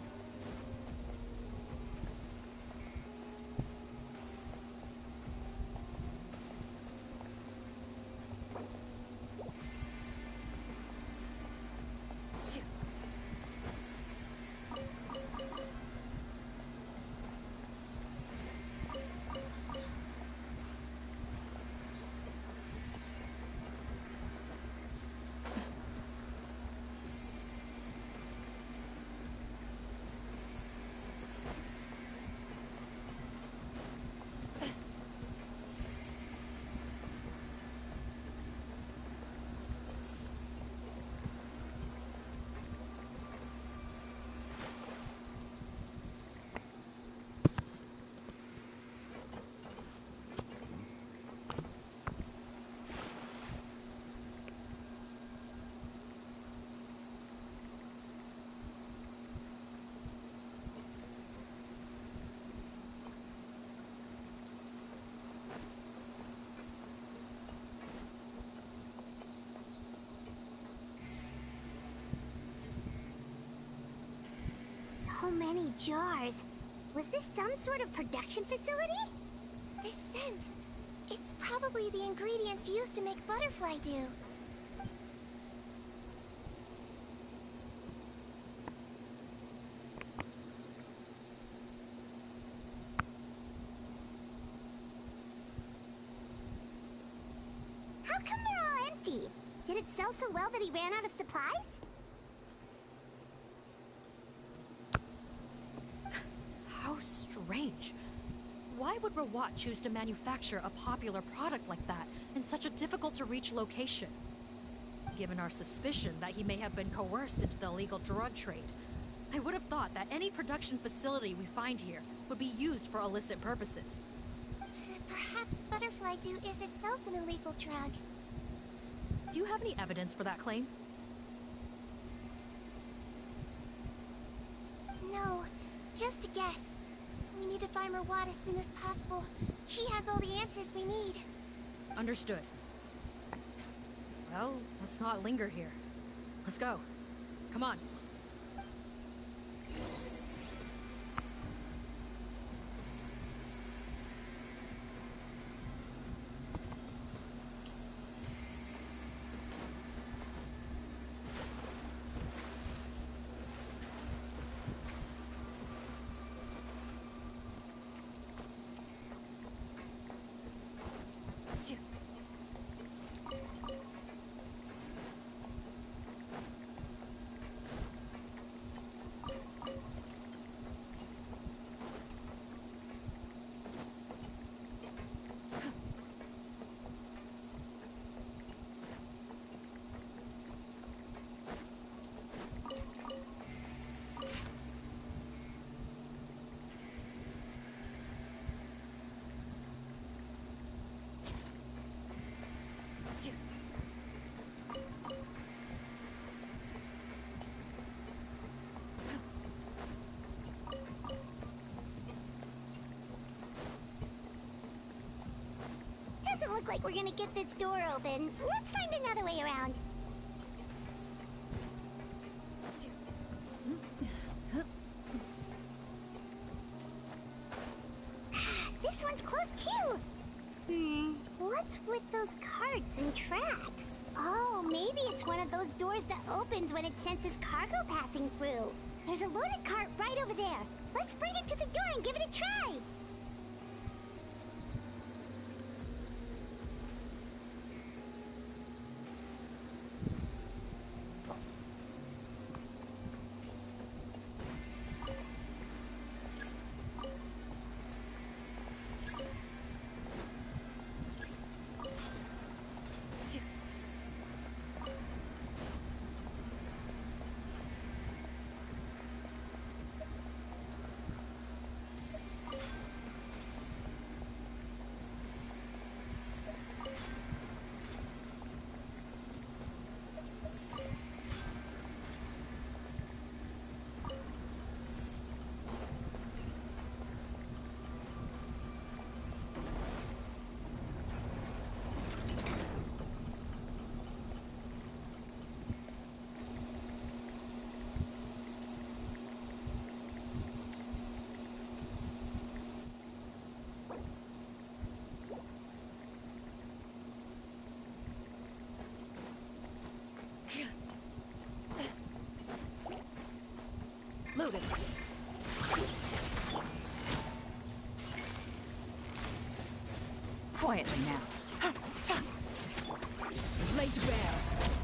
S17: So many jars. Was this some sort of production facility? This scent. It's probably the ingredients used to make butterfly dew. How come they're all empty? Did it sell so well that he ran out of supplies?
S2: How strange. Why would Rawat choose to manufacture a popular product like that in such a difficult-to-reach location? Given our suspicion that he may have been coerced into the illegal drug trade, I would have thought that any production facility we find here would be used for illicit purposes.
S17: Perhaps butterfly dew is itself an illegal drug.
S2: Do you have any evidence for that claim?
S17: No, just a guess. We need to find Rawat as soon as possible. He has all the answers we need.
S2: Understood. Well, let's not linger here. Let's go. Come on.
S17: Doesn't look like we're gonna get this door open. Let's find another way around. This one's closed too. What's with those carts and tracks? Oh, maybe it's one of those doors that opens when it senses cargo passing through. There's a loaded cart right over there. Let's bring it to the door and give it a try.
S10: Quietly now.
S21: Laid bare.